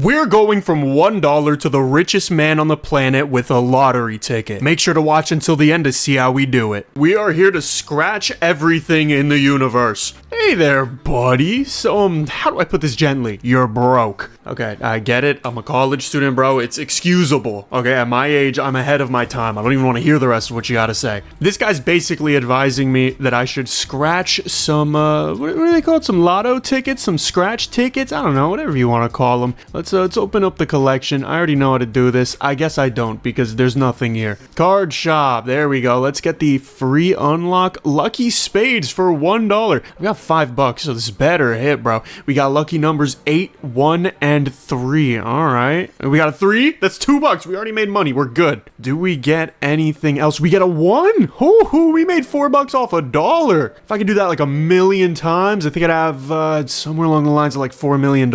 We're going from $1 to the richest man on the planet with a lottery ticket. Make sure to watch until the end to see how we do it. We are here to scratch everything in the universe. Hey there, buddy. So, how do I put this gently? You're broke. Okay, I get it. I'm a college student, bro. It's excusable. Okay, at my age, I'm ahead of my time. I don't even want to hear the rest of what you gotta say. This guy's basically advising me that I should scratch some, what do they call it? Some lotto tickets? Some scratch tickets? I don't know, whatever you want to call them. Let's open up the collection. I already know how to do this. I guess I don't because there's nothing here. Card shop. There we go. Let's get the free unlock lucky spades for $1. We got $5, so this better hit, bro. We got lucky numbers 8, 1, and 3. All right. We got a 3? That's $2. We already made money. We're good. Do we get anything else? We get a 1? Hoo, we made $4 off $1. If I could do that like a million times, I think I'd have somewhere along the lines of like $4 million.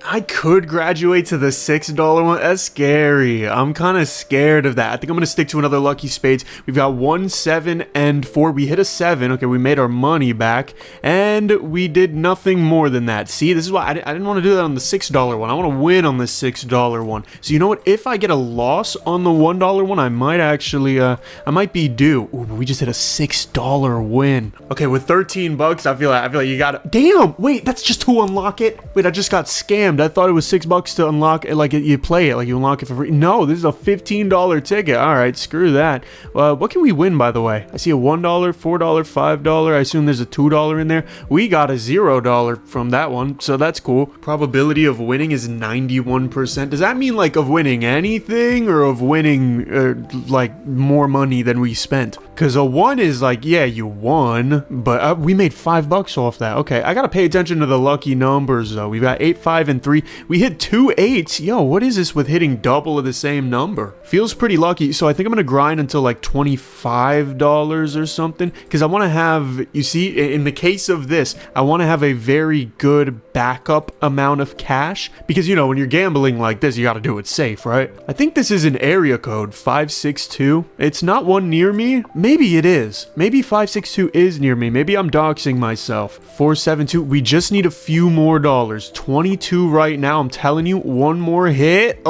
I could graduate to the $6 one. That's scary. I'm kind of scared of that. I think I'm going to stick to another lucky spades. We've got 1, 7, and 4. We hit a 7. Okay, we made our money back. And we did nothing more than that. See, this is why I didn't want to do that on the $6 one. I want to win on the $6 one. So you know what? If I get a loss on the $1 one, I might actually, I might be due. Ooh, but we just hit a $6 win. Okay, with $13, I feel like you got to... Damn! Wait, that's just to unlock it? Wait, I just got scammed. I thought it was $6 to unlock it, like you play it, like you unlock it for free. No, this is a $15 ticket. All right, screw that. What can we win, by the way? I see a $1, $4, $5. I assume there's a $2 in there. We got a $0 from that one, so that's cool. Probability of winning is 91%. Does that mean like of winning anything or of winning like more money than we spent? Because a 1 is like, yeah, you won, but we made $5 off that. Okay, I gotta pay attention to the lucky numbers though. We've got 8, 5, and 3. We hit 2 8s. Yo, what is this with hitting double of the same number? Feels pretty lucky. So I think I'm gonna grind until like $25 or something, because I want to have, you see, in the case of this, I want to have a very good backup amount of cash, because you know, when you're gambling like this, you got to do it safe, right? I think this is an area code 562. It's not one near me. Maybe it is. Maybe 562 is near me. Maybe I'm doxing myself. 472. We just need a few more dollars. 22 right now. I'm telling you, one more hit.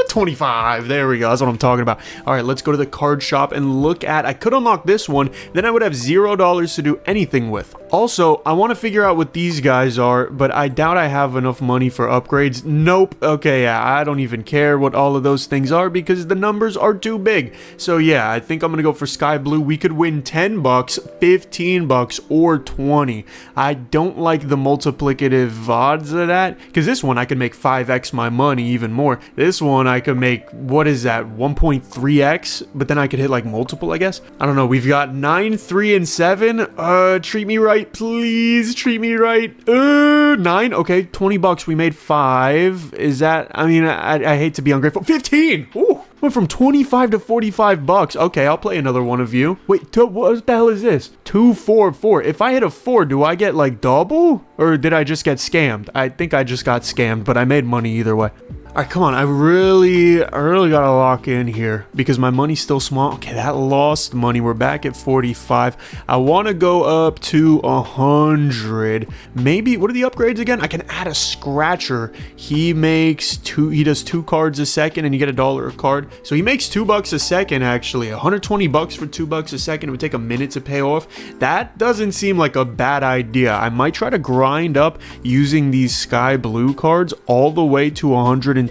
25. There we go. That's what I'm talking about. All right, let's go to the card shop and look at, I could unlock this one, then I would have $0 to do anything with. Also, I want to figure out what these guys are, but I doubt I have enough money for upgrades. Nope. Okay, yeah, I don't even care what all of those things are because the numbers are too big. So yeah, I think I'm going to go for sky blue. We could win $10, $15, or 20. I don't like the multiplicative odds of that, because this one I could make 5x my money even more. This one I could make, what is that, 1.3x, but then I could hit like multiple, I guess. I don't know. We've got 9, 3, and 7. Treat me right, please. Treat me right. 9. Okay, $20. We made 5. Is that, I mean, I hate to be ungrateful. 15. Ooh. Went from 25 to $45. Okay, I'll play another one of you. Wait, what the hell is this? 2, 4, 4. If I hit a 4, do I get like double? Or did I just get scammed? I think I just got scammed, but I made money either way. All right, come on. I really gotta lock in here because my money's still small. Okay, that lost money. We're back at 45. I want to go up to 100. Maybe, what are the upgrades again? I can add a scratcher. He does 2 cards a second and you get $1 a card. So he makes $2 a second, actually. $120 for $2 a second. It would take a minute to pay off. That doesn't seem like a bad idea. I might try to grind up using these sky blue cards all the way to $120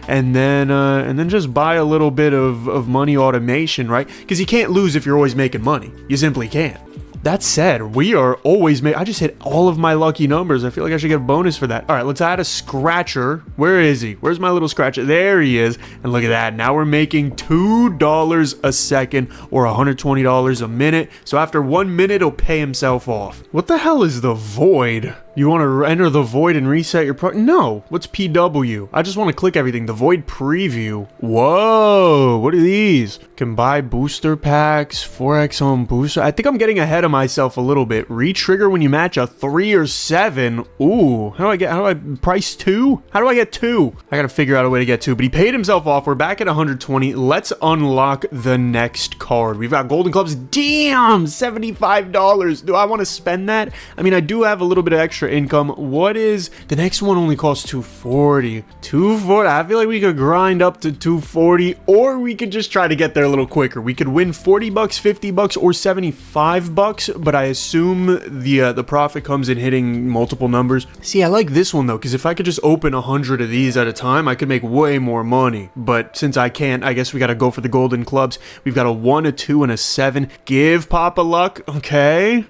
and then just buy a little bit of money automation, right? Because you can't lose if you're always making money. You simply can't. That said, we are always I just hit all of my lucky numbers. I feel like I should get a bonus for that. All right, let's add a scratcher. Where is he? Where's my little scratcher? There he is. And look at that. Now we're making $2 a second or $120 a minute. So after 1 minute, he'll pay himself off. What the hell is the void? You want to enter the void and reset your No, what's PW? I just want to click everything. The void preview. Whoa, what are these? Can buy booster packs, 4x home booster. I think I'm getting ahead of myself a little bit. Re-trigger when you match a 3 or 7. Ooh, how do I price 2? How do I get 2? I gotta figure out a way to get 2, but he paid himself off. We're back at 120. Let's unlock the next card. We've got golden clubs. Damn, $75. Do I want to spend that? I mean, I do have a little bit of extra extra income. What is the next one? Only costs 240. 240. I feel like we could grind up to 240, or we could just try to get there a little quicker. We could win 40 bucks, 50 bucks, or 75 bucks, but I assume the profit comes in hitting multiple numbers. See, I like this one though, because if I could just open 100 of these at a time, I could make way more money. But since I can't, I guess we got to go for the golden clubs. We've got a 1, a 2, and a 7. Give Papa luck. Okay.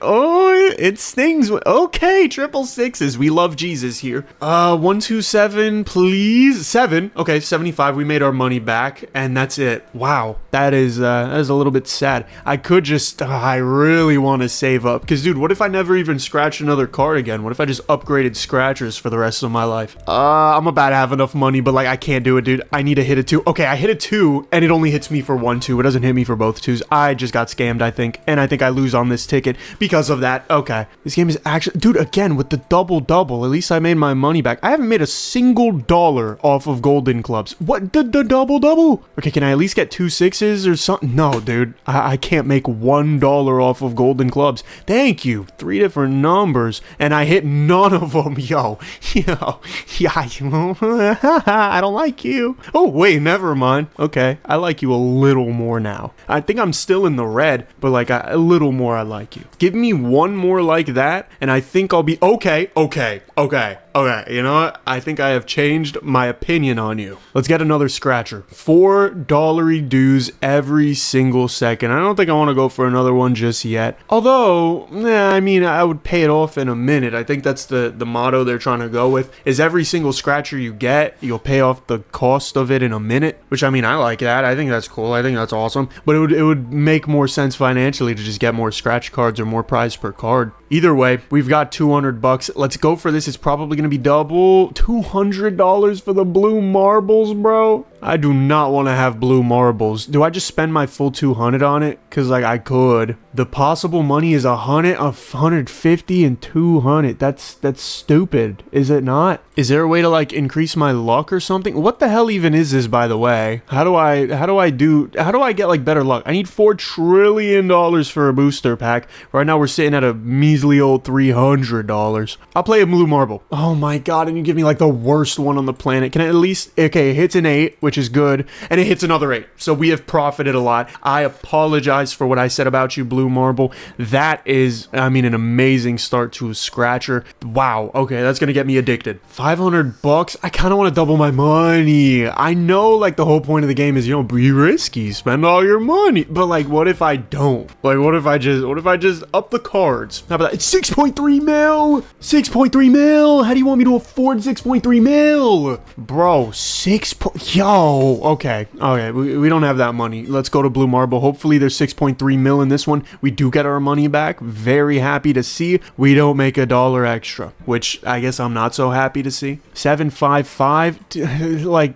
Oh, it stings. Okay, triple sixes. We love Jesus here. 1, 2, 7, please. 7. Okay, 75. We made our money back, and that's it. Wow, that is a little bit sad. I could just, I really want to save up, because dude, what if I never even scratch another card again? What if I just upgraded scratchers for the rest of my life? I'm about to have enough money, but like I can't do it, dude. I need to hit a 2. Okay, I hit a 2, and it only hits me for 1 2. It doesn't hit me for both 2s. I just got scammed, I think, and I think I lose on this ticket because of that. Okay, this game is actually, dude, again with the double. At least I made my money back. I haven't made a single dollar off of golden clubs. What, the double? Okay, can I at least get 2 6s or something? No, dude, I can't make $1 off of golden clubs. Thank you. 3 different numbers, and I hit none of them. Yo, yeah, I don't like you. Oh wait, never mind. Okay, I like you a little more now. I think I'm still in the red, but like a little more I like you. Give me one more like that, and I think I'll be okay. You know what? I think I have changed my opinion on you. Let's get another scratcher. $4 dues every single second. I don't think I want to go for another one just yet. Although, I mean, I would pay it off in a minute. I think that's the motto they're trying to go with, is every single scratcher you get, you'll pay off the cost of it in a minute. Which, I mean, I like that. I think that's cool. I think that's awesome. But it would make more sense financially to just get more scratch cards or more prize per card. Either way, we've got 200 bucks. Let's go for this. It's probably going to be double. $200 for the blue marbles, bro. I do not want to have blue marbles. Do I just spend my full 200 on it? Because like I could. The possible money is 100, 150, and 200. That's stupid, is it not? Is there a way to like increase my luck or something? What the hell even is this, by the way? How do I get like better luck? I need $4 trillion for a booster pack. Right now we're sitting at a measly old $300. I'll play a blue marble. Oh my god, and you give me like the worst one on the planet. Can I at least, okay, it hits an 8, which is good, and it hits another 8. So we have profited a lot. I apologize for what I said about you, blue marble. That is, I mean, an amazing start to a scratcher. Wow, okay, that's gonna get me addicted. 500 bucks. I kind of want to double my money. I know like the whole point of the game is, you know, be risky, spend all your money, but like what if I don't? Like what if I just up the cards? How about that? It's 6.3 mil. 6.3 mil. How do you want me to afford 6.3 mil, bro? Yo, okay, we don't have that money. Let's go to blue marble. Hopefully there's 6.3 mil in this one. We do get our money back. Very happy to see. We don't make $1 extra, which I guess I'm not so happy to see. 755, like,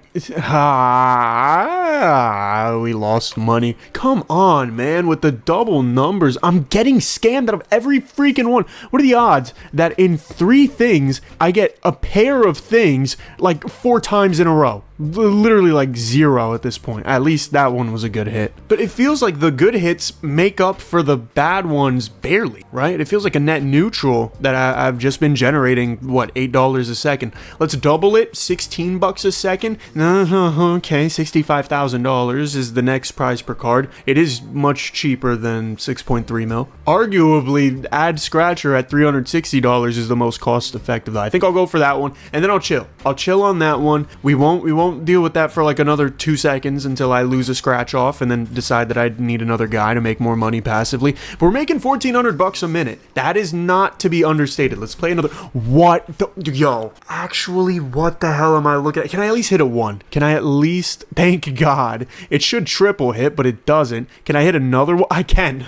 we lost money. Come on, man, with the double numbers. I'm getting scammed out of every freaking one. What are the odds that in 3 things, I get a pair of things like 4 times in a row? Literally like 0 at this point. At least that one was a good hit. But it feels like the good hits make up for the bad ones barely, right? It feels like a net neutral that I've just been generating, what, $8 a second. Let's double it, 16 bucks a second. Okay, $65,000 is the next prize per card. It is much cheaper than 6.3 mil. Arguably, add scratcher at $360 is the most cost effective. I think I'll go for that one, and then I'll chill. I'll chill on that one. We won't deal with that for like another 2 seconds until I lose a scratch off and then decide that I need another guy to make more money passively. But we're making 1,400 bucks a minute. That is not to be understated. Let's play another. What the, yo, actually, what the hell am I looking at? Can I at least hit a 1? Can I at least, thank God. It should triple hit, but it doesn't. Can I hit another one? I can.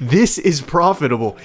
This is profitable.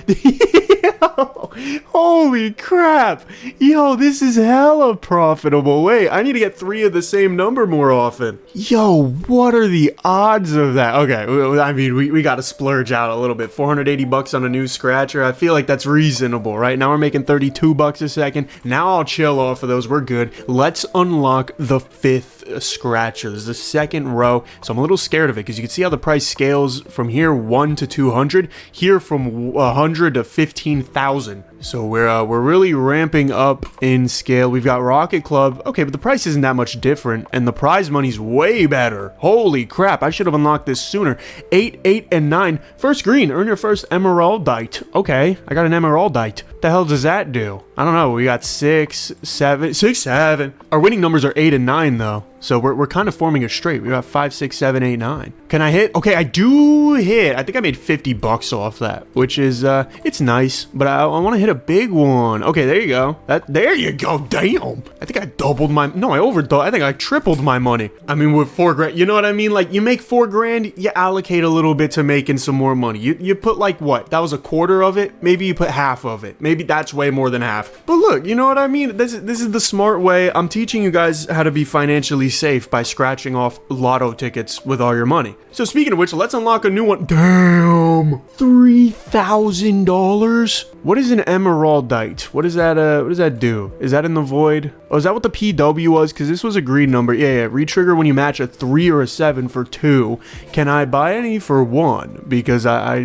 Holy crap. Yo, this is hella profitable. Wait, I need to get 3 of the same number more often. Yo, what are the odds of that? Okay, I mean, we gotta splurge out a little bit. 480 bucks on a new scratcher. I feel like that's reasonable, right? Now we're making 32 bucks a second. Now I'll chill off of those. We're good. Let's unlock the 5th scratcher. This is the 2nd row, so I'm a little scared of it because you can see how the price scales from here 1 to 200, here from 100 to 15,000. So we're really ramping up in scale. We've got Rocket Club. Okay, but the price isn't that much different, and the prize money's way better. Holy crap, I should have unlocked this sooner. 8, 8, and 9. First green, earn your first emeraldite. Okay, I got an emeraldite. What the hell does that do? I don't know. We got 6, 7, 6, 7. Our winning numbers are 8 and 9 though. So we're kind of forming a straight. We got 5, 6, 7, 8, 9. Can I hit? Okay, I do hit. I think I made 50 bucks off that, which is, it's nice, but I want to hit a big one. Okay, there you go. There you go. Damn. I think I doubled my, no, I think I tripled my money. I mean, with 4 grand, you know what I mean? Like, you make 4 grand, you allocate a little bit to making some more money. You put like, what? That was a quarter of it? Maybe you put half of it. Maybe that's way more than half. But look, you know what I mean? This is the smart way. I'm teaching you guys how to be financially safe by scratching off lotto tickets with all your money. So speaking of which, let's unlock a new one. Damn, $3,000. What is an emeraldite? What does that do? Is that in the void? Oh, is that what the PW was? Because this was a green number. Yeah. Retrigger when you match a 3 or a 7 for 2. Can I buy any for 1? Because I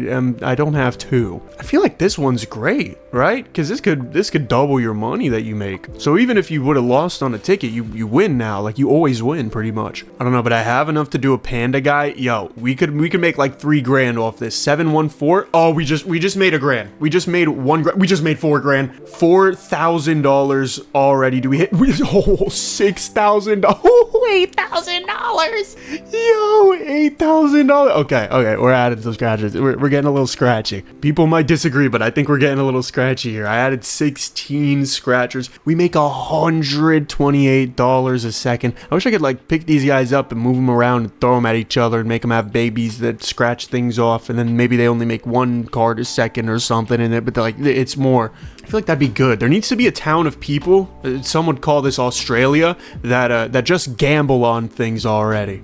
don't have 2. I feel like this one's great, right? Because this could double your money that you make. So even if you would have lost on a ticket, you win now. Like, you always win pretty much. I don't know, but I have enough to do a panda guy. Yo, we could make like 3 grand off this. 714. Oh, we just made a grand. We just made 1 grand. We just made 4 grand. $4,000 already. Do we hit? Oh, $6,000. Oh, $8,000. Yo, $8,000. Okay, we're adding some scratches. We're getting a little scratchy. People might disagree, but I think we're getting a little scratchy here. I added 16 scratchers. We make $128 a second. I wish I could like pick these guys up and move them around and throw them at each other and make them have babies that scratch things off, and then maybe they only make 1 card a second or something in it, but they're like, it's more. I feel like that'd be good. There needs to be a town of people, some would call this Australia, that just gamble on things already.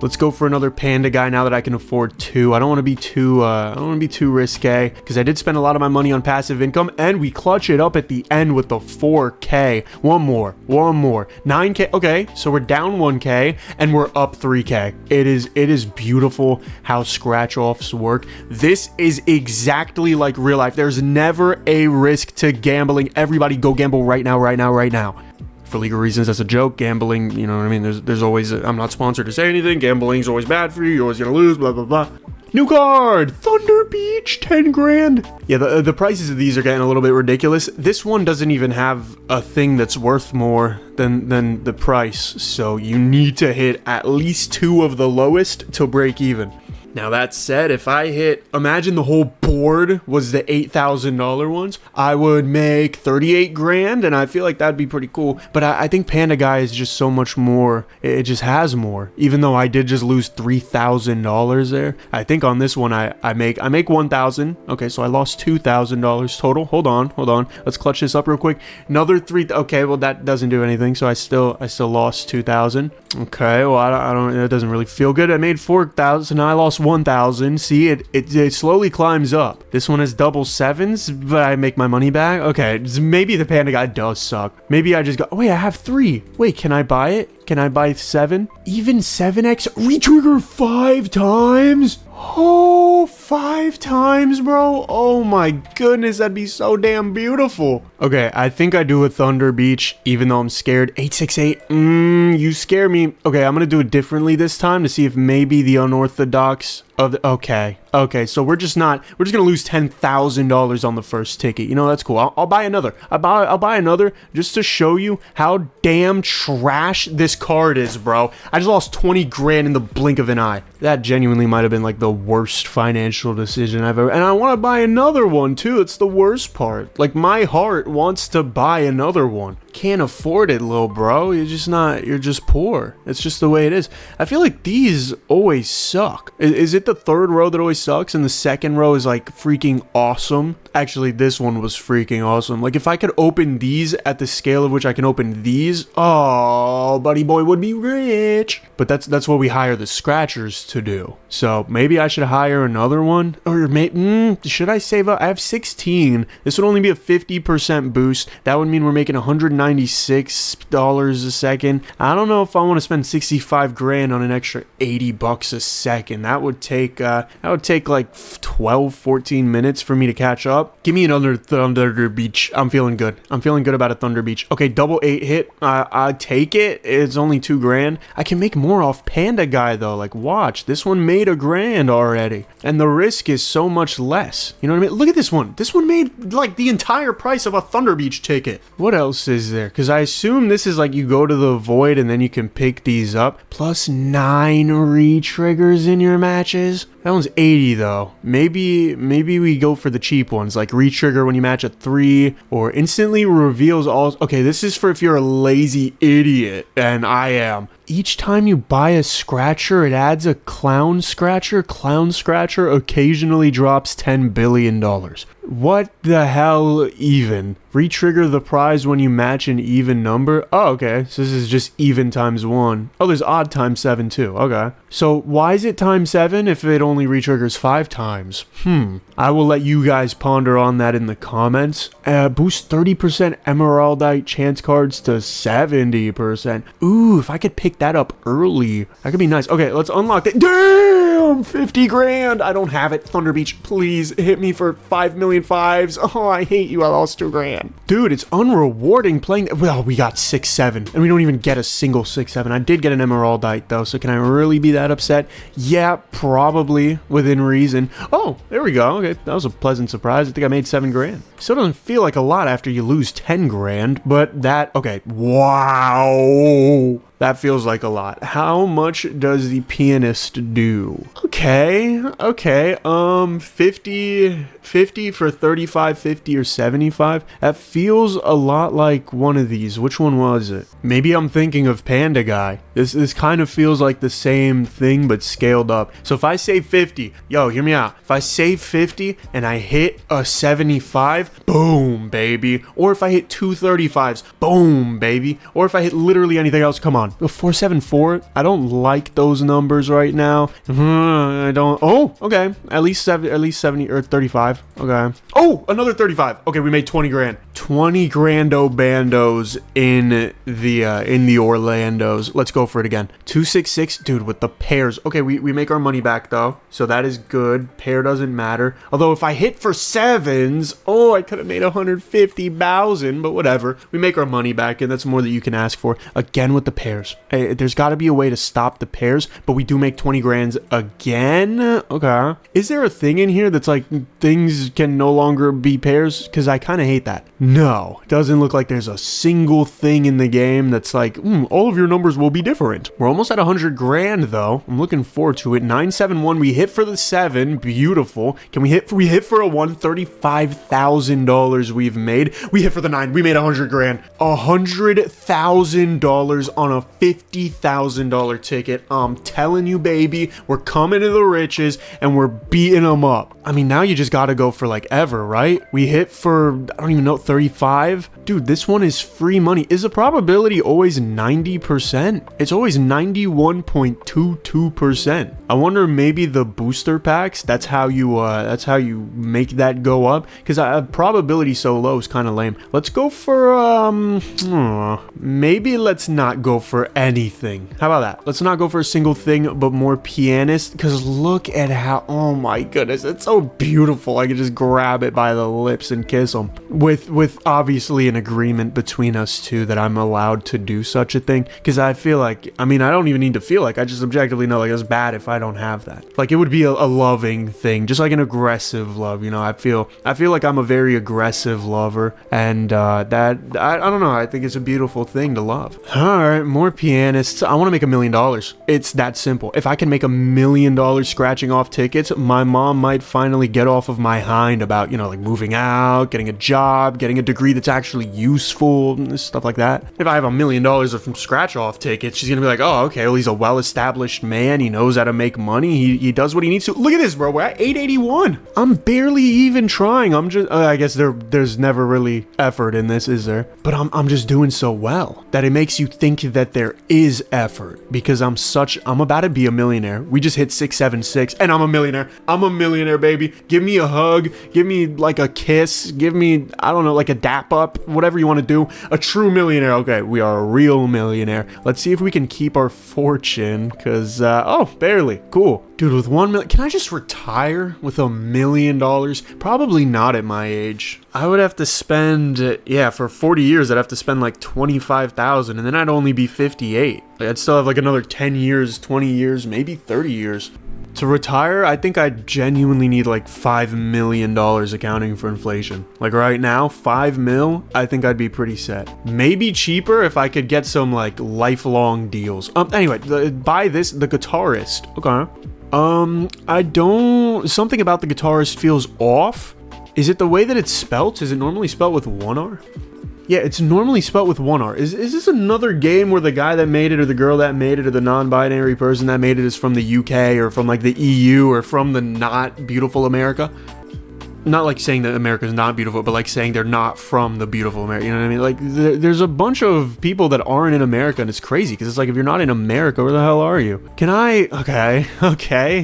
Let's go for another panda guy now that I can afford 2. I don't want to be too risque because I did spend a lot of my money on passive income, and we clutch it up at the end with the 4K. One more. 9K. Okay, so we're down 1K and we're up 3K. It is beautiful how scratch offs work. This is exactly like real life. There's never a risk to gambling. Everybody go gamble right now. For legal reasons, that's a joke. Gambling, you know what I mean? There's always, I'm not sponsored to say anything. Gambling's always bad for you. You're always gonna lose, blah, blah, blah. New card, Thunder Beach, 10 grand. Yeah, the prices of these are getting a little bit ridiculous. This one doesn't even have a thing that's worth more than the price. So you need to hit at least 2 of the lowest to break even. Now that said, if I hit, imagine the whole board was the $8,000 ones, I would make 38 grand, and I feel like that'd be pretty cool. But I think Panda Guy is just so much more. It just has more. Even though I did just lose $3,000 there, I think on this one I make 1,000. Okay, so I lost $2,000 total. Hold on. Let's clutch this up real quick. Another 3. Okay, well that doesn't do anything. So I still lost 2,000. Okay, well I don't. It doesn't really feel good. I made 4,000. I lost 1,000. See, it slowly climbs up. This one has double 7s, but I make my money back. Okay, maybe the Panda Guy does suck. Maybe I just got. Oh, wait, I have 3. Wait, can I buy it? Can I buy 7? Even 7x? Retrigger 5 times? Oh, 5 times, bro. Oh my goodness, that'd be so damn beautiful. Okay, I think I do a Thunder Beach, even though I'm scared. 868. You scare me. Okay, I'm gonna do it differently this time to see if maybe the unorthodox of the, okay, so we're just gonna lose $10,000 on the first ticket. You know, that's cool. I'll buy another. I'll buy another just to show you how damn trash this card is, bro. I just lost 20 grand in the blink of an eye. That genuinely might have been like the worst financial decision I've ever, and I want to buy another one too. It's the worst part. Like, my heart wants to buy another one. Can't afford it, little bro. You're just poor. It's just the way it is. I feel like these always suck. Is it the third row that always sucks and the second row is like freaking awesome? Actually, this one was freaking awesome. Like, if I could open these at the scale of which I can open these, oh, buddy boy would be rich. But that's what we hire the scratchers to do. So maybe I should hire another one, or maybe should I save up? I have 16. This would only be a 50% boost. That would mean we're making $196 a second. I don't know if I want to spend 65 grand on an extra 80 bucks a second. That would take like 12, 14 minutes for me to catch up. Give me another Thunder Beach. I'm feeling good. I'm feeling good about a Thunder Beach. Okay, double 8 hit. I take it. It's only 2 grand. I can make more off Panda Guy though. Like, watch, this one made $1 grand already, and the risk is so much less. You know what I mean? Look at this one. This one made like the entire price of a Thunder Beach ticket. What else is there? Because I assume this is like you go to the void and then you can pick these up. Plus 9 re-triggers in your matches. That one's 80 though. Maybe we go for the cheap ones, like re-trigger when you match a 3, or instantly reveals all. Okay, this is for if you're a lazy idiot, and I am. Each time you buy a scratcher, it adds a clown scratcher. Clown scratcher occasionally drops $10 billion. What the hell even? Re-trigger the prize when you match an even number? Oh, okay. So this is just even times 1. Oh, there's odd times 7 too. Okay. So why is it times 7 if it only re-triggers 5 times? I will let you guys ponder on that in the comments. Boost 30% Emeraldite chance cards to 70%. Ooh, if I could pick that up early, that could be nice. Okay, let's unlock it. Damn, 50 grand. I don't have it. Thunder Beach, please hit me for 5 million fives. Oh, I hate you. I lost 2 grand. Dude, it's unrewarding playing. Well, we got 6-7, and we don't even get a single 6-7. I did get an Emeraldite though, so can I really be that upset? Yeah, probably within reason. Oh, there we go. Okay, that was a pleasant surprise. I think I made 7 grand. Still doesn't feel like a lot after you lose 10 grand, but that, okay, wow. That feels like a lot. How much does the pianist do? Okay. 50 for 35, 50 or 75. That feels a lot like one of these. Which one was it? Maybe I'm thinking of Panda Guy. This kind of feels like the same thing but scaled up. So if I save 50, yo, hear me out. If I save 50 and I hit a 75, boom, baby. Or if I hit 2 35s, boom, baby. Or if I hit literally anything else, come on. 474. I don't like those numbers right now. I don't. Oh, okay. At least 70 or 35. Okay. Oh, another 35. Okay, we made 20 grand. 20 grando bandos in the Orlandos. Let's go for it again. 266, dude, with the pairs. Okay, we make our money back though, so that is good. Pair doesn't matter. Although if I hit for 7s, oh, I could have made 150,000, but whatever. We make our money back, and that's more than you can ask for. Again with the pairs. Hey, there's got to be a way to stop the pairs, but we do make 20 grands again. Okay. Is there a thing in here that's like things can no longer be pairs? Because I kind of hate that. No, doesn't look like there's a single thing in the game that's like, all of your numbers will be different. We're almost at 100 grand though. I'm looking forward to it. 971, we hit for the 7. Beautiful. Can we hit for a $135,000 we've made. We hit for the 9. We made 100 grand. $100,000 on a $50,000 ticket. I'm telling you, baby, we're coming to the riches and we're beating them up. I mean, now you just got to go for like ever, right? We hit for, I don't even know, 35. Dude, this one is free money. Is the probability always 90%? It's always 91.22%. I wonder maybe the booster packs, that's how you make that go up, because probability so low is kind of lame. Let's go for maybe let's not go for anything. How about that? Let's not go for a single thing, but more pianist, because look at how, oh my goodness, it's so beautiful. I could just grab it by the lips and kiss them with obviously an agreement between us two that I'm allowed to do such a thing, because I feel like, I mean, I don't even need to feel like, I just objectively know like it's bad if I don't have that. Like it would be a loving thing, just like an aggressive love, you know. I feel like I'm a very aggressive lover, and that I don't know, I think it's a beautiful thing to love. All right, more pianists. I want to make $1 million. It's that simple. If I can make $1 million scratching off tickets, my mom might finally get off of my hind about, you know, like moving out, getting a job, getting a degree that's actually useful, stuff like that. If I have $1 million from scratch off tickets, she's gonna be like, oh, okay, well, he's a well-established man, he knows how to make make money. He does what he needs to. Look at this, bro. We're at 881. I'm barely even trying. I'm just, I guess there's never really effort in this, is there? But I'm just doing so well that it makes you think that there is effort, because I'm about to be a millionaire. We just hit 676 and I'm a millionaire. I'm a millionaire, baby. Give me a hug. Give me like a kiss. Give me, I don't know, like a dap up, whatever you want to do. A true millionaire. Okay, we are a real millionaire. Let's see if we can keep our fortune, because, oh, barely. Cool. Dude, with 1 million, can I just retire with $1 million? Probably not at my age. I would have to spend, yeah, for 40 years, I'd have to spend like 25,000, and then I'd only be 58. Like, I'd still have like another 10 years, 20 years, maybe 30 years. To retire, I think I genuinely need like $5 million accounting for inflation. Like right now, 5 mil, I think I'd be pretty set. Maybe cheaper if I could get some like lifelong deals. Anyway, buy this, The Guitarist. Okay. Something about The Guitarist feels off. Is it the way that it's spelt? Is it normally spelt with one R? Yeah, it's normally spelt with one R. Is this another game where the guy that made it, or the girl that made it, or the non-binary person that made it is from the UK, or from like the EU, or from the not beautiful America? Not like saying that America's not beautiful, but like saying they're not from the beautiful America. You know what I mean? Like, there's a bunch of people that aren't in America, and it's crazy, because it's like, if you're not in America, where the hell are you? Can I? Okay.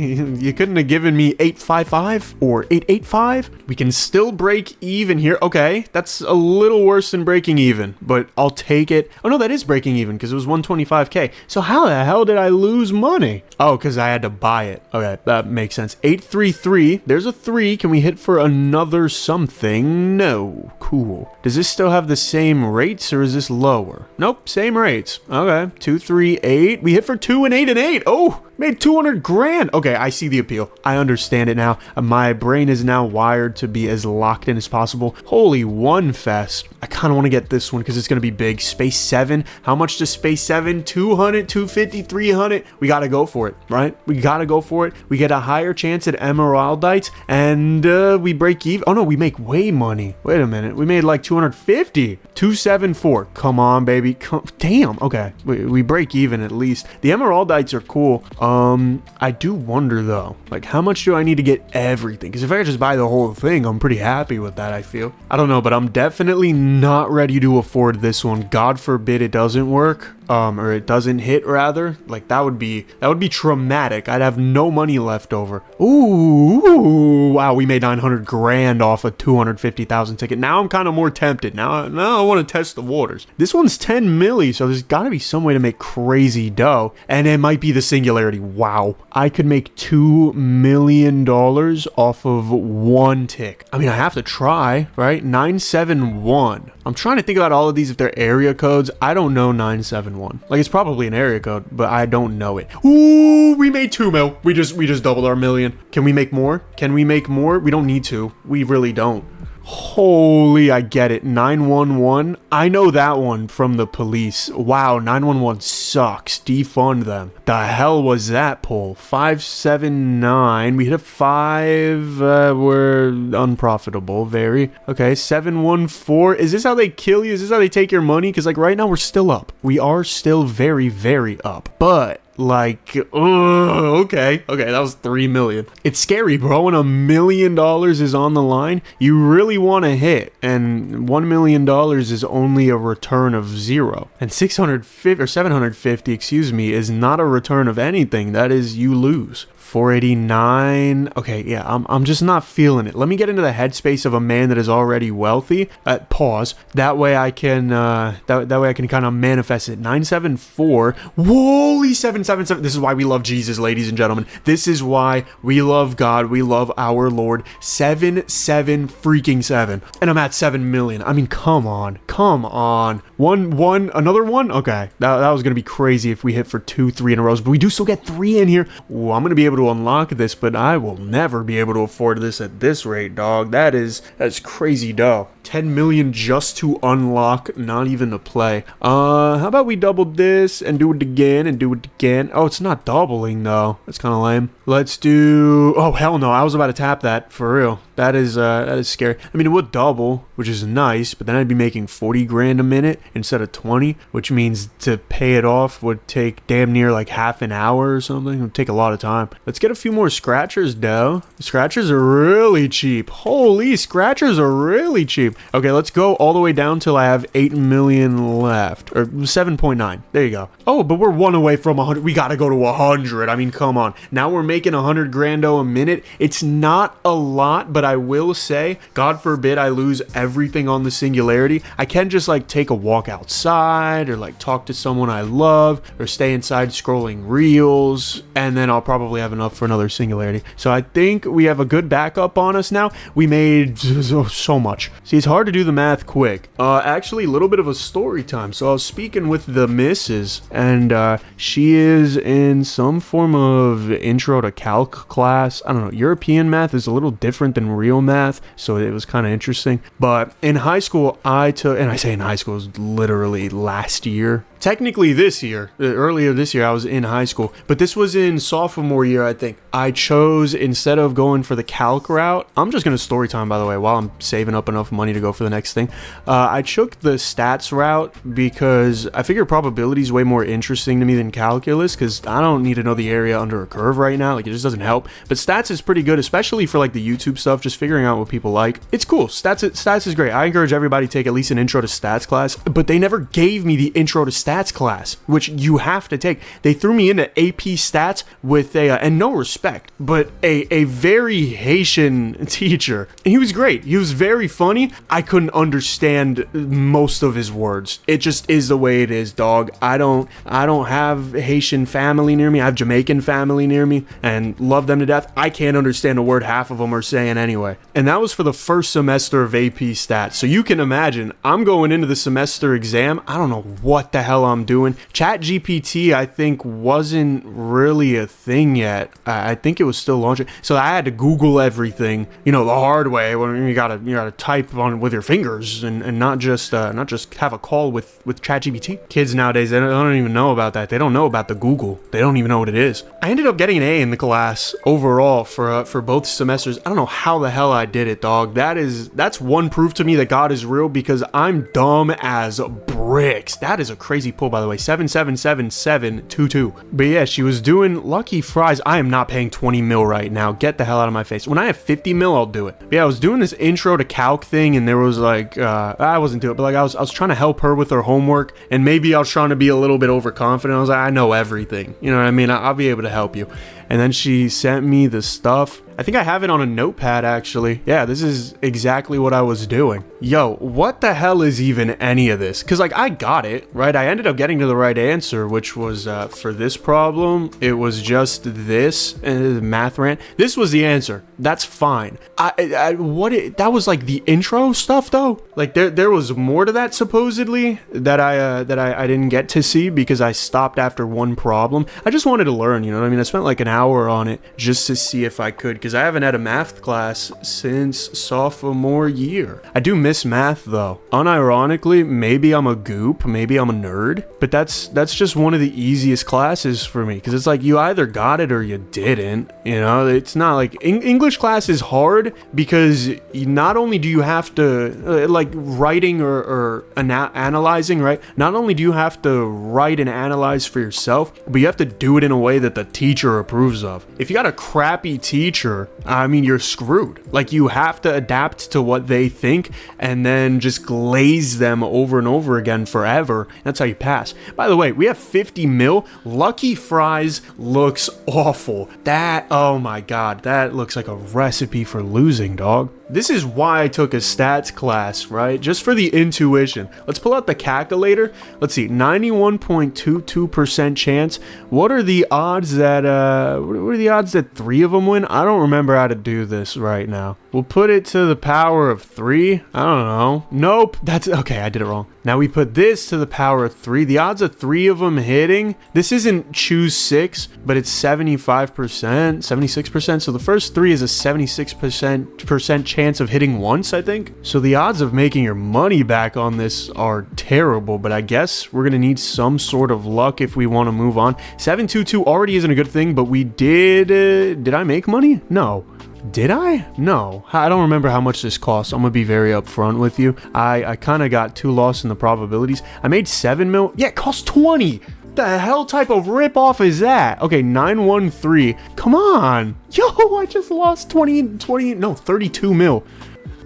You couldn't have given me 855 or 885? We can still break even here. Okay, that's a little worse than breaking even, but I'll take it. Oh no, that is breaking even, because it was 125K. So how the hell did I lose money? Oh, because I had to buy it. Okay, that makes sense. 833. There's a 3. Can we hit for another something? No. Cool. Does this still have the same rates, or is this lower? Nope, same rates. Okay. 238. We hit for 2 and 8 and 8. Oh, made 200 grand. Okay, I see the appeal. I understand it now. My brain is now wired to be as locked in as possible. Holy one fest. I kind of want to get this one because it's going to be big. Space 7. How much does Space 7? 200, 250, 300. We got to go for it, right? We got to go for it. We get a higher chance at emeraldites, and we break even. Oh no, we make way money. Wait a minute. We made like 250. 274. Come on, baby. Damn. Okay. We break even at least. The emeraldites are cool. I do wonder though, like, how much do I need to get everything? Because if I just buy the whole thing, I'm pretty happy with that, I feel. I don't know, but I'm definitely not ready to afford this one. God forbid it doesn't work. Or it doesn't hit, rather. Like, that would be traumatic. I'd have no money left over. Ooh, wow, we made 900 grand off a 250,000 ticket. Now I'm kind of more tempted. Now I want to test the waters. This one's 10 milli, so there's got to be some way to make crazy dough. And it might be the singularity. Wow. I could make $2 million off of one tick. I mean, I have to try, right? 971. I'm trying to think about all of these if they're area codes. I don't know 971. Like, it's probably an area code, but I don't know it. Ooh, we made 2 mil. We just doubled our million. Can we make more? Can we make more? We don't need to. We really don't. Holy, I get it. 911. I know that one from the police. Wow, 911 sucks. Defund them. The hell was that poll? 579. We hit a 5. We're unprofitable. Very. Okay, 714. Is this how they kill you? Is this how they take your money? Because, like, right now we're still up. We are still very, very up. But like, okay, that was 3 million. It's scary, bro. When $1 million is on the line, you really want to hit, and $1 million is only a return of 0, and 650 or 750, excuse me, is not a return of anything. That is, you lose. 489. Okay, yeah, I'm just not feeling it. Let me get into the headspace of a man that is already wealthy. Pause. That way I can that way I can kind of manifest it. 974. Holy 777. This is why we love Jesus, ladies and gentlemen. This is why we love God. We love our Lord. 7 and I'm at 7 million. I mean, come on. Another one. Okay, that was gonna be crazy if we hit for 2, 3 in a row, but we do still get 3 in here. Ooh, I'm gonna be able to unlock this, but I will never be able to afford this at this rate, dog. That's crazy dough. 10 million just to unlock, not even to play. How about we double this and do it again and do it again? Oh, it's not doubling though. That's kind of lame. Let's do, oh hell no, I was about to tap that for real. That is scary. I mean, it would double, which is nice, but then I'd be making 40 grand a minute instead of 20, which means to pay it off would take damn near like half an hour or something. It would take a lot of time. Let's get a few more scratchers, though. Scratchers are really cheap. Holy, scratchers are really cheap. Okay, let's go all the way down till I have 8 million left, or 7.9. There you go. Oh, but we're one away from 100. We gotta go to 100. I mean, come on. Now we're making 100 grando a minute. It's not a lot, but I will say, God forbid I lose everything on the singularity, I can just like take a walk outside or like talk to someone I love or stay inside scrolling reels, and then I'll probably have enough for another singularity. So I think we have a good backup on us now. We made so much. See, it's hard to do the math quick. Actually, a little bit of a story time. So I was speaking with the missus, and she is in some form of intro to calc class. I don't know. European math is a little different than real math, so it was kind of interesting. But in high school, I took, and I say in high school, it was literally last year. Technically this year, earlier this year, I was in high school, but this was in sophomore year, I think. I chose, instead of going for the calc route, I'm just going to story time, by the way, while I'm saving up enough money to go for the next thing. I took the stats route because I figure probability is way more interesting to me than calculus, because I don't need to know the area under a curve right now. Like, it just doesn't help. But stats is pretty good, especially for like the YouTube stuff, just figuring out what people like. It's cool. Stats is great. I encourage everybody to take at least an intro to stats class, but they never gave me the intro to stats class, which you have to take. They threw me into AP stats with and no respect, but a very Haitian teacher. And he was great. He was very funny. I couldn't understand most of his words. It just is the way it is, dog. I don't have Haitian family near me. I have Jamaican family near me and love them to death. I can't understand a word half of them are saying anyway. And that was for the first semester of AP stats. So you can imagine, I'm going into the semester exam. I don't know what the hell I'm doing. ChatGPT, I think, wasn't really a thing yet. I think it was still launching. So I had to Google everything, the hard way, when you gotta type on with your fingers and not just have a call with ChatGPT. Kids nowadays, they don't even know about that. They don't know about the Google. They don't even know what it is. I ended up getting an A in the class overall for both semesters. I don't know how the hell I did it, dog. That's one proof to me that God is real, because I'm dumb as bricks. That is a crazy pull, by the way. 777722. But yeah, she was doing Lucky Fries. I am not paying 20 mil right now. Get the hell out of my face. When I have 50 mil, I'll do it. But yeah, I was doing this intro to calc thing, and there was like, I wasn't doing it, but like I was trying to help her with her homework, and maybe I was trying to be a little bit overconfident. I was like, I know everything. You know what I mean? I'll be able to help you. And then she sent me the stuff. I think I have it on a notepad, actually. Yeah, this is exactly what I was doing. Yo, what the hell is even any of this? Because, like, I got it, right? I ended up getting to the right answer, which was, for this problem, it was just this, math rant. This was the answer. That's fine. That was, like, the intro stuff, though? Like, there was more to that, supposedly, that I didn't get to see because I stopped after one problem. I just wanted to learn, you know what I mean? I spent, like, an hour on it just to see if I could, because I haven't had a math class since sophomore year. I do miss math, though. Unironically, maybe I'm a goop, maybe I'm a nerd, but that's just one of the easiest classes for me, because it's like you either got it or you didn't. It's not like English class is hard, because not only do you have to like writing or analyzing, right? Not only do you have to write and analyze for yourself, but you have to do it in a way that the teacher approves of. If you got a crappy teacher, I mean, you're screwed. Like, you have to adapt to what they think and then just glaze them over and over again forever. That's how you pass. By the way, we have 50 mil. Lucky Fries looks awful. Oh my God, that looks like a recipe for losing, dog. This is why I took a stats class, right? Just for the intuition. Let's pull out the calculator. Let's see, 91.22% chance. What are the odds that three of them win? I don't remember how to do this right now. We'll put it to the power of 3. I don't know. Nope. That's okay. I did it wrong. Now we put this to the power of 3. The odds of 3 of them hitting, this isn't choose 6, but it's 75%, 76%. So the first 3 is a 76% chance of hitting once, I think. So the odds of making your money back on this are terrible, but I guess we're going to need some sort of luck if we want to move on. 722 already isn't a good thing, but we did I make money? No. Did I? No, I don't remember how much this cost. I'm gonna be very upfront with you. I kind of got too lost in the probabilities. I made 7 mil. Yeah, it cost 20. The hell type of ripoff is that? Okay, 913. Come on. Yo, I just lost 32 mil.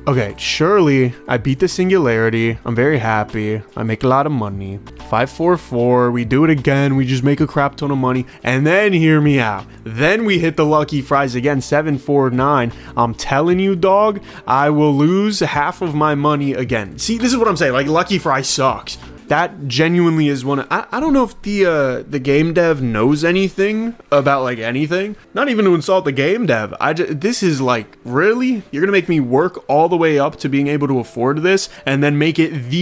Okay, surely I beat the singularity. I'm very happy. I make a lot of money. 544. We do it again. We just make a crap ton of money. And then hear me out. Then we hit the lucky fries again. 749. I'm telling you, dog, I will lose half of my money again. See, this is what I'm saying. Like, lucky fry sucks. That genuinely is one of, I don't know if the game dev knows anything about like anything. Not even to insult the game dev. This is like, really? You're gonna make me work all the way up to being able to afford this and then make it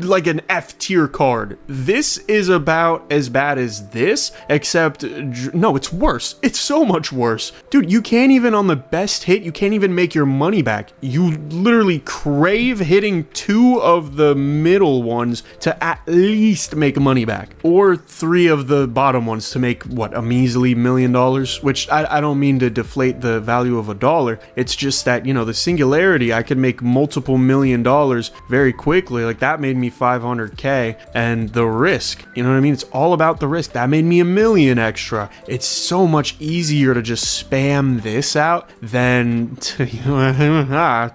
like an F tier card. This is about as bad as this, except no, it's worse. It's so much worse. Dude, you can't even on the best hit, you can't even make your money back. You literally crave hitting 2 of the middle ones to at least make money back, or 3 of the bottom ones to make what, a measly $1 million, which I don't mean to deflate the value of a dollar. It's just that, you know, the singularity, I could make multiple $1 million very quickly. Like that made me 500k, and the risk, you know what I mean? It's all about the risk. That made me $1 million extra. It's so much easier to just spam this out than to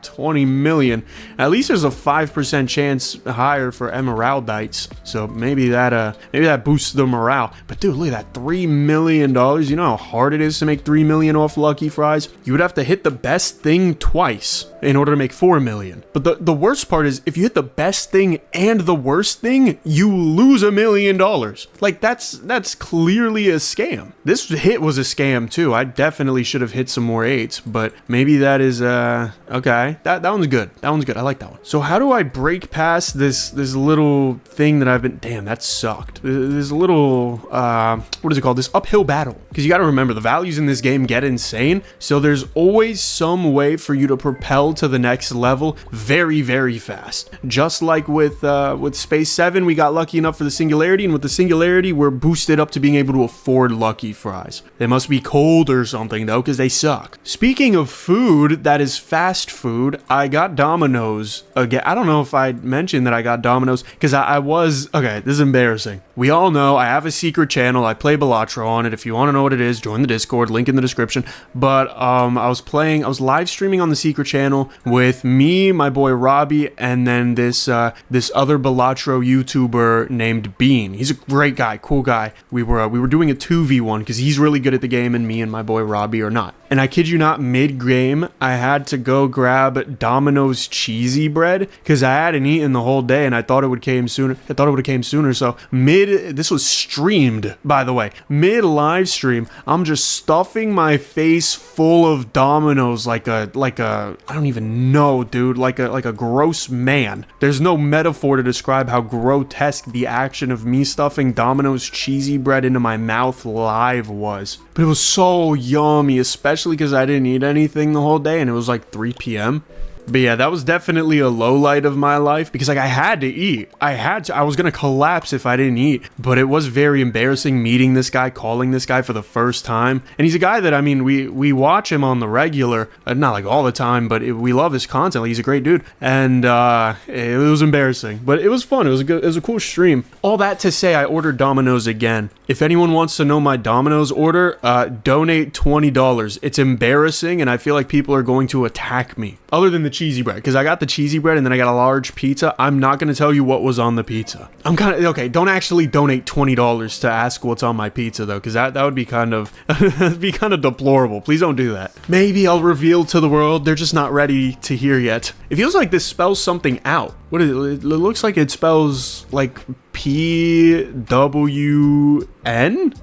20 million. At least there's a 5% chance higher for emeraldites. So maybe that boosts the morale. But dude, look at that, $3 million. You know how hard it is to make 3 million off lucky fries? You would have to hit the best thing twice in order to make 4 million. But the worst part is if you hit the best thing and the worst thing, you lose $1 million. Like that's clearly a scam. This hit was a scam too. I definitely should have hit some more 8s, but maybe that is okay. That one's good. That one's good. I like that one. So how do I break past this little thing that I've been, damn, that sucked. There's a little what is it called? This uphill battle. Because you got to remember, the values in this game get insane. So there's always some way for you to propel to the next level very, very fast. Just like with Space 7, we got lucky enough for the singularity, and with the singularity, we're boosted up to being able to afford lucky fries. They must be cold or something though, because they suck. Speaking of food that is fast food, I got Domino's again. I don't know if I mentioned that I got Domino's, because I was, okay, this is embarrassing. We all know I have a secret channel. I play Balatro on it. If you want to know what it is, join the Discord, link in the description. But I was live streaming on the secret channel with me, my boy Robbie, and then this other Balatro YouTuber named Bean. He's a great guy, cool guy. We were doing a 2v1 because he's really good at the game and me and my boy Robbie are not. And I kid you not, mid-game, I had to go grab Domino's cheesy bread because I hadn't eaten the whole day and I thought it would came sooner. So this was streamed, by the way. Mid live stream, I'm just stuffing my face full of Domino's like a I don't even know, dude, like a gross man. There's no metaphor to describe how grotesque the action of me stuffing Domino's cheesy bread into my mouth live was. But it was so yummy, especially because I didn't eat anything the whole day and it was like 3 p.m. But yeah, that was definitely a low light of my life because like I had to eat. I was gonna collapse if I didn't eat. But it was very embarrassing meeting this guy, calling this guy for the first time. And he's a guy that, I mean, we watch him on the regular, not like all the time, but we love his content. Like, he's a great dude. And it was embarrassing, but it was fun. It was a cool stream. All that to say, I ordered Domino's again. If anyone wants to know my Domino's order, donate $20. It's embarrassing, and I feel like people are going to attack me. Other than the cheesy bread, because I got the cheesy bread and then I got a large pizza. I'm not going to tell you what was on the pizza. I'm kind of, okay, don't actually donate $20 to ask what's on my pizza though, because that would be kind of, deplorable. Please don't do that. Maybe I'll reveal to the world. They're just not ready to hear yet. It feels like this spells something out. What is it? It looks like it spells like PWN?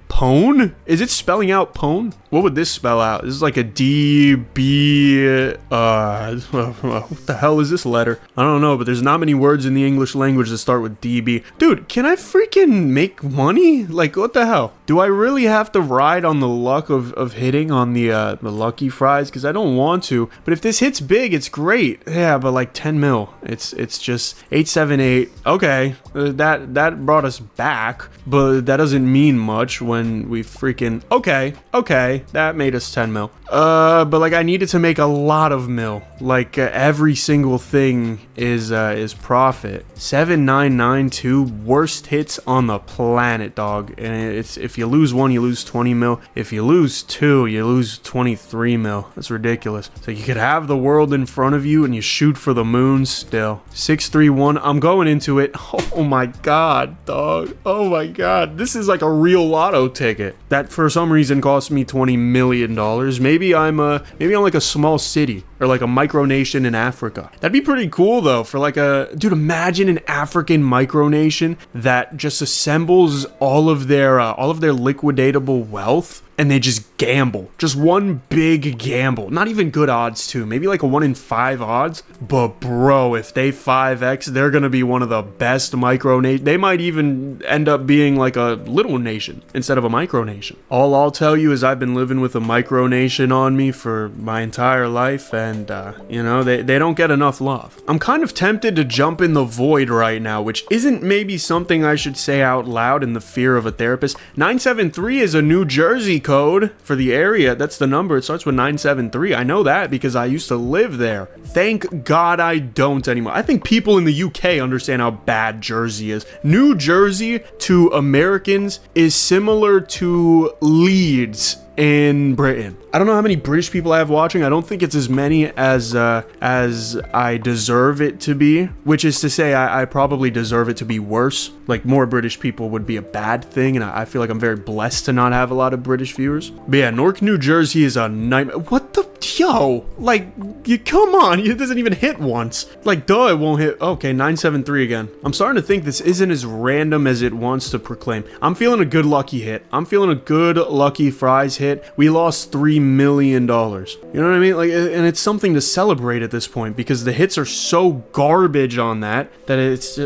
Pone? Is it spelling out pone? What would this spell out? This is like a DB. What the hell is this letter? I don't know, but there's not many words in the English language that start with DB. Dude, can I freaking make money? Like, what the hell? Do I really have to ride on the luck of hitting on the lucky fries? Because I don't want to. But if this hits big, it's great. Yeah, but like 10 mil. It's just 878. Okay, that brought us back, but that doesn't mean much when we freaking... Okay, that made us 10 mil. But like I needed to make a lot of mil. Like every single thing is profit. 7992, worst hits on the planet, dog. And it's, if you lose one, you lose 20 mil. If you lose two, you lose 23 mil. That's ridiculous. So you could have the world in front of you and you shoot for the moon still. 631, I'm going into it. Oh my god, dog. Oh my god. This is like a real lotto ticket that for some reason cost me $20 million. Maybe I'm like a small city or like a micronation in Africa. That'd be pretty cool though for like a... Dude, imagine an African micronation that just assembles all of their liquidatable wealth and they just gamble. Just one big gamble. Not even good odds too. Maybe like a 1 in 5 odds. But bro, if they 5x, they're gonna be one of the best micronations. They might even end up being like a little nation instead of a micronation. All I'll tell you is I've been living with a micronation on me for my entire life, and you know, they don't get enough love. I'm kind of tempted to jump in the void right now, which isn't maybe something I should say out loud in the fear of a therapist. 973 is a New Jersey code for the area. That's the number. It starts with 973. I know that because I used to live there. Thank God I don't anymore. I think people in the UK understand how bad Jersey is. New Jersey to Americans is similar to Leeds in Britain. I don't know how many British people I have watching. I don't think it's as many as I deserve it to be, which is to say I probably deserve it to be worse. Like more British people would be a bad thing, and I feel like I'm very blessed to not have a lot of British viewers. But yeah, Newark, New Jersey is a nightmare. What the... Yo, like, you come on, it doesn't even hit once. Like, duh, it won't hit. Okay, 973 again. I'm starting to think this isn't as random as it wants to proclaim. I'm feeling a good lucky hit. I'm feeling a good lucky fries hit. We lost $3 million. You know what I mean? Like, and it's something to celebrate at this point because the hits are so garbage on that it's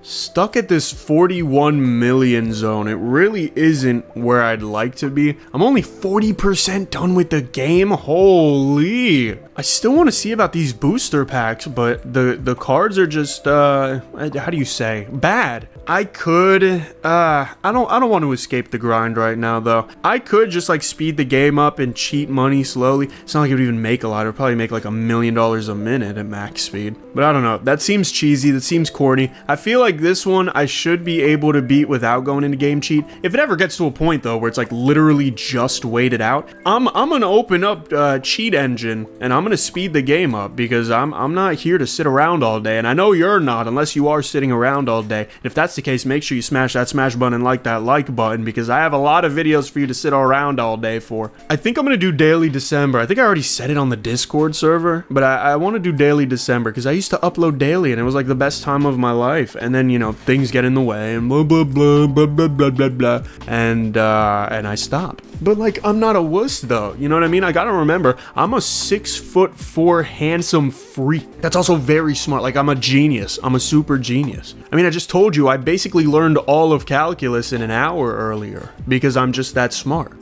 stuck at this 41 million zone. It really isn't where I'd like to be. I'm only 40% done with the game. Holy. I still want to see about these booster packs, but the cards are just how do you say, bad. I could I don't want to escape the grind right now though. I could just like speed the game up and cheat money slowly. It's not like it would even make a lot. It would probably make like $1 million a minute at max speed. But I don't know. That seems cheesy. That seems corny. I feel like this one I should be able to beat without going into game cheat. If it ever gets to a point though where it's like literally just waited out, I'm gonna open up cheat engine and I'm gonna speed the game up because I'm not here to sit around all day, and I know you're not unless you are sitting around all day. If that's the case, make sure you smash that smash button and like that like button because I have a lot of videos for you to sit around all day for. I think I'm gonna do daily December. I think I already said it on the Discord server, but I want to do daily December because I used to upload daily and it was like the best time of my life, and then you know things get in the way and blah blah blah blah blah blah blah blah, and I stop. But like I'm not a wuss though, you know what I mean? I gotta remember I'm a 6'4" handsome freak that's also very smart. Like I'm a genius. I'm a super genius. I mean, I just told you I basically learned all of calculus in an hour earlier because I'm just that smart.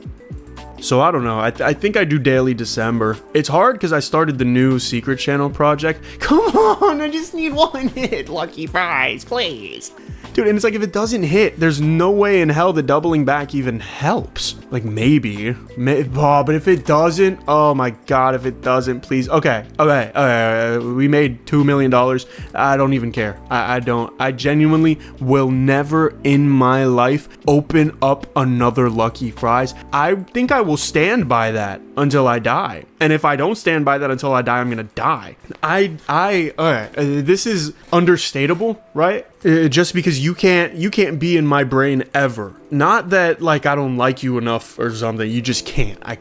So I don't know. I think I do daily December. It's hard because I started the new secret channel project. Come on, I just need one hit. Lucky fries, please. Dude, and it's like if it doesn't hit, there's no way in hell that doubling back even helps. Like maybe. But if it doesn't, oh my god, if it doesn't, please. Okay. We made $2 million. I don't even care. I don't. I genuinely will never in my life open up another Lucky Fries. I think I will stand by that until I die. And if I don't stand by that until I die, I'm gonna die. Alright, this is understatable, right? Just because you can't be in my brain ever. Not that like I don't like you enough or something. You just can't. I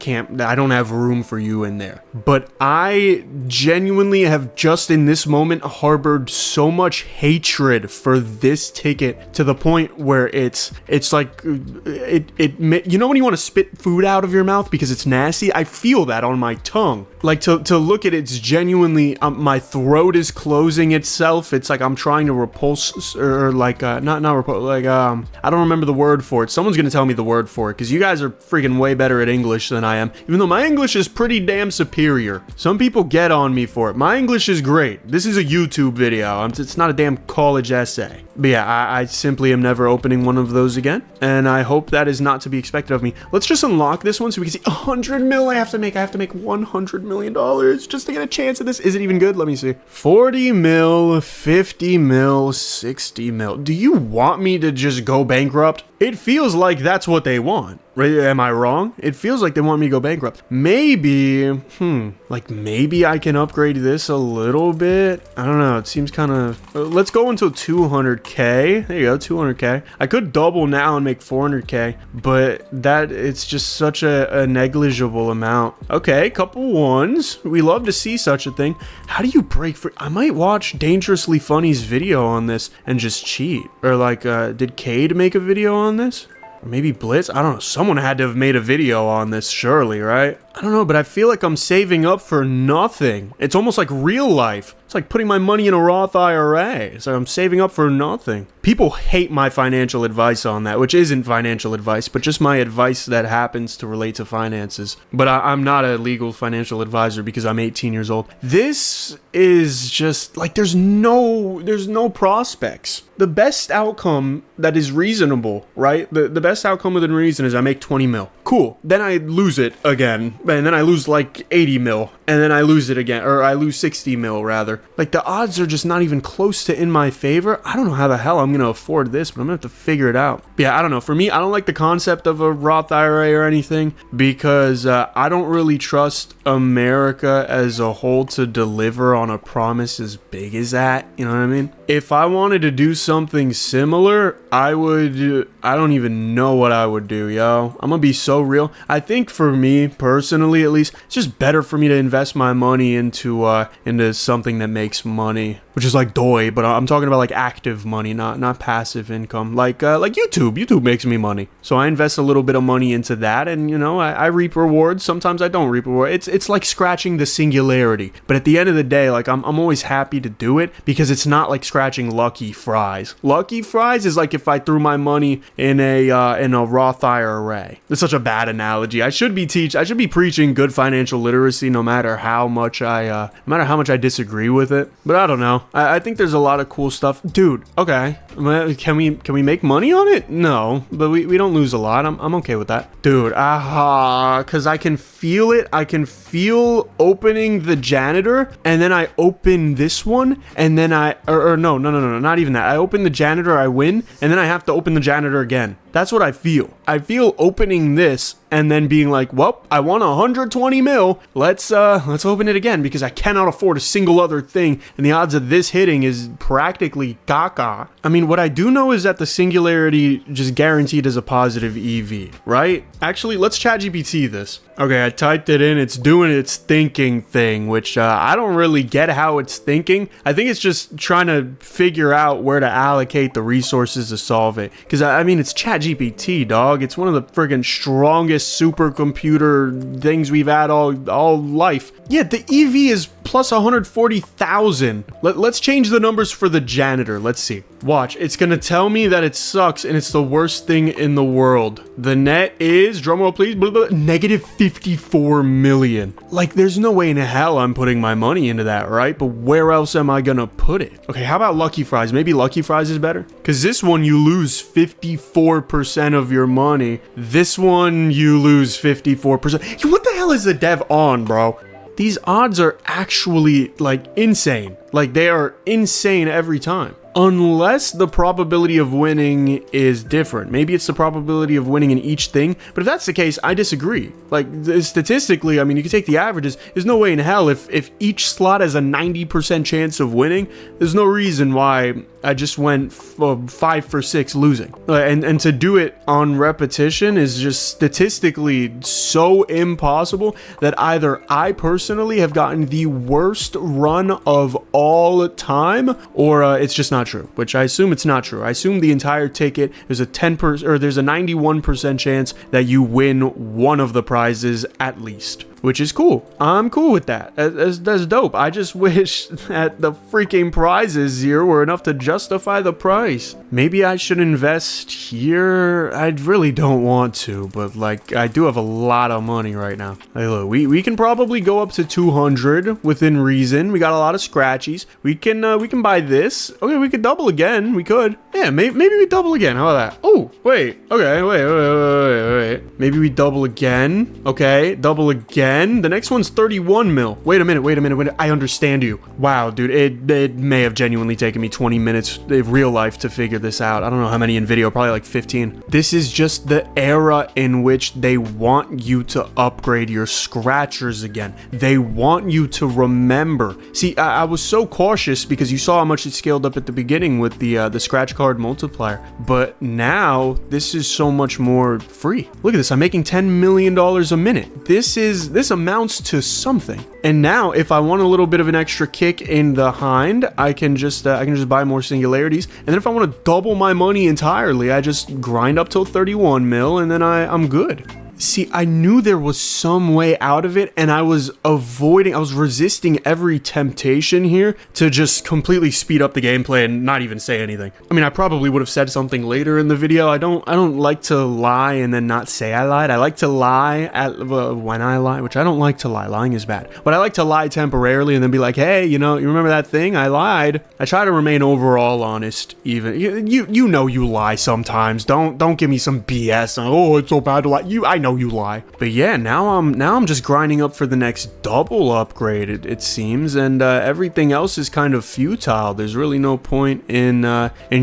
don't have room for you in there. But I genuinely have just in this moment harbored so much hatred for this ticket to the point where it's like you know when you want to spit food out of your mouth because it's nasty? I feel that on my tongue. Like to look at it's genuinely, my throat is closing itself. It's like I'm trying to repulse, or like, not repulse, like, I don't remember the word for it. Someone's gonna tell me the word for it, because you guys are freaking way better at English than I am, even though my English is pretty damn superior. Some people get on me for it. My English is great. This is a YouTube video. It's not a damn college essay. But yeah, I simply am never opening one of those again, and I hope that is not to be expected of me. Let's just unlock this one so we can see 100 mil I have to make. I have to make $100 million just to get a chance at this. Is it even good? Let me see. 40 mil, 50 mil, 60 mil. Do you want me to just go bankrupt? It feels like that's what they want. Right? Am I wrong? It feels like they want me to go bankrupt. Maybe, like maybe I can upgrade this a little bit. I don't know. It seems kind of, let's go until 200K. There you go, 200K. I could double now and make 400K, but it's just such a negligible amount. Okay, couple ones. We love to see such a thing. How do you break free? I might watch Dangerously Funny's video on this and just cheat. Or like, did Cade make a video on this? Or maybe Blitz? I don't know. Someone had to have made a video on this, surely, right? I don't know, but I feel like I'm saving up for nothing. It's almost like real life. It's like putting my money in a Roth IRA. So I'm saving up for nothing. People hate my financial advice on that, which isn't financial advice, but just my advice that happens to relate to finances. But I'm not a legal financial advisor because I'm 18 years old. This is just like, there's no prospects. The best outcome that is reasonable, right? The best outcome within reason is I make 20 mil. Cool. Then I lose it again. And then I lose like 80 mil. And then I lose it again. Or I lose 60 mil rather. Like the odds are just not even close to in my favor. I don't know how the hell I'm going to afford this, but I'm going to have to figure it out. But yeah, I don't know. For me, I don't like the concept of a Roth IRA or anything because I don't really trust America as a whole to deliver on a promise as big as that. You know what I mean? If I wanted to do something similar, I don't even know what I would do, yo. I'm gonna be so real. I think for me personally, at least, it's just better for me to invest my money into something that makes money, which is like DOI, but I'm talking about like active money, not passive income, like YouTube. YouTube makes me money, so I invest a little bit of money into that, and you know, I reap rewards. Sometimes I don't reap rewards. It's like scratching the singularity, but at the end of the day, like I'm always happy to do it because it's not like scratching Lucky Fries. Lucky Fries is like if I threw my money in a Roth IRA. It's such a bad analogy. I should be preaching good financial literacy no matter how much I disagree with it. But I don't know. I think there's a lot of cool stuff. Dude, okay. Can we make money on it? No, but we don't lose a lot. I'm okay with that. Dude, cause I can feel it. I can feel opening the janitor, and then I open this one, and then no, not even that. I open the janitor, I win, and then I have to open the janitor again. That's what I feel. I feel opening this and then being like, well, I won 120 mil. Let's open it again because I cannot afford a single other thing. And the odds of this hitting is practically caca. I mean, what I do know is that the singularity just guaranteed is a positive EV, right? Actually, let's ChatGPT this. Okay, I typed it in. It's doing its thinking thing, which I don't really get how it's thinking. I think it's just trying to figure out where to allocate the resources to solve it. Because, I mean, it's ChatGPT, dog. It's one of the friggin' strongest supercomputer things we've had all life. Yeah, the EV is plus 140,000. Let's change the numbers for the janitor. Let's see. Watch, it's gonna tell me that it sucks and it's the worst thing in the world. The net is, drumroll please, blah, blah, negative 54 million. Like, there's no way in hell I'm putting my money into that, right? But where else am I gonna put it? Okay, how about Lucky Fries? Maybe Lucky Fries is better? Because this one, you lose 54% of your money. This one, you lose 54%. What the hell is the dev on, bro? These odds are actually, like, insane. Like, they are insane every time. Unless the probability of winning is different. Maybe it's the probability of winning in each thing. But if that's the case, I disagree. Like, statistically, I mean, you can take the averages. There's no way in hell if each slot has a 90% chance of winning, there's no reason why I just went 5 for 6 losing. And to do it on repetition is just statistically so impossible that either I personally have gotten the worst run of all time, or it's just not true, which I assume it's not true. I assume the entire ticket, there's a 10% or there's a 91% chance that you win one of the prizes at least. which is cool. I'm cool with that. That's dope. I just wish that the freaking prizes here were enough to justify the price. Maybe I should invest here. I really don't want to, but like I do have a lot of money right now. Hey, look, we can probably go up to 200 within reason. We got a lot of scratchies. We can buy this. Okay, we could double again. We could. Yeah, maybe we double again. How about that? Oh, wait. Okay, wait. Maybe we double again. Okay, double again. The next one's 31 mil. Wait a minute. I understand you. Wow, dude, it may have genuinely taken me 20 minutes in real life to figure this out. I don't know how many in video, probably like 15. This is just the era in which they want you to upgrade your scratchers again. They want you to remember. See, I was so cautious because you saw how much it scaled up at the beginning with the scratch card multiplier, but now this is so much more free. Look at this. I'm making $10 million a minute. This amounts to something. And now if I want a little bit of an extra kick in the hind, I can just buy more singularities. And then if I want to double my money entirely, I just grind up till 31 mil and then I'm good. See, I knew there was some way out of it, and I was resisting every temptation here to just completely speed up the gameplay and not even say anything. I mean, I probably would have said something later in the video. I don't like to lie and then not say I lied. I like to lie when I lie, which I don't like to lie. Lying is bad. But I like to lie temporarily and then be like, hey, you remember that thing? I lied. I try to remain overall honest, even. You know you lie sometimes. Don't give me some BS. Oh, it's so bad to lie. I know you lie. But yeah, now I'm just grinding up for the next double upgrade, it seems, and everything else is kind of futile. There's really no point in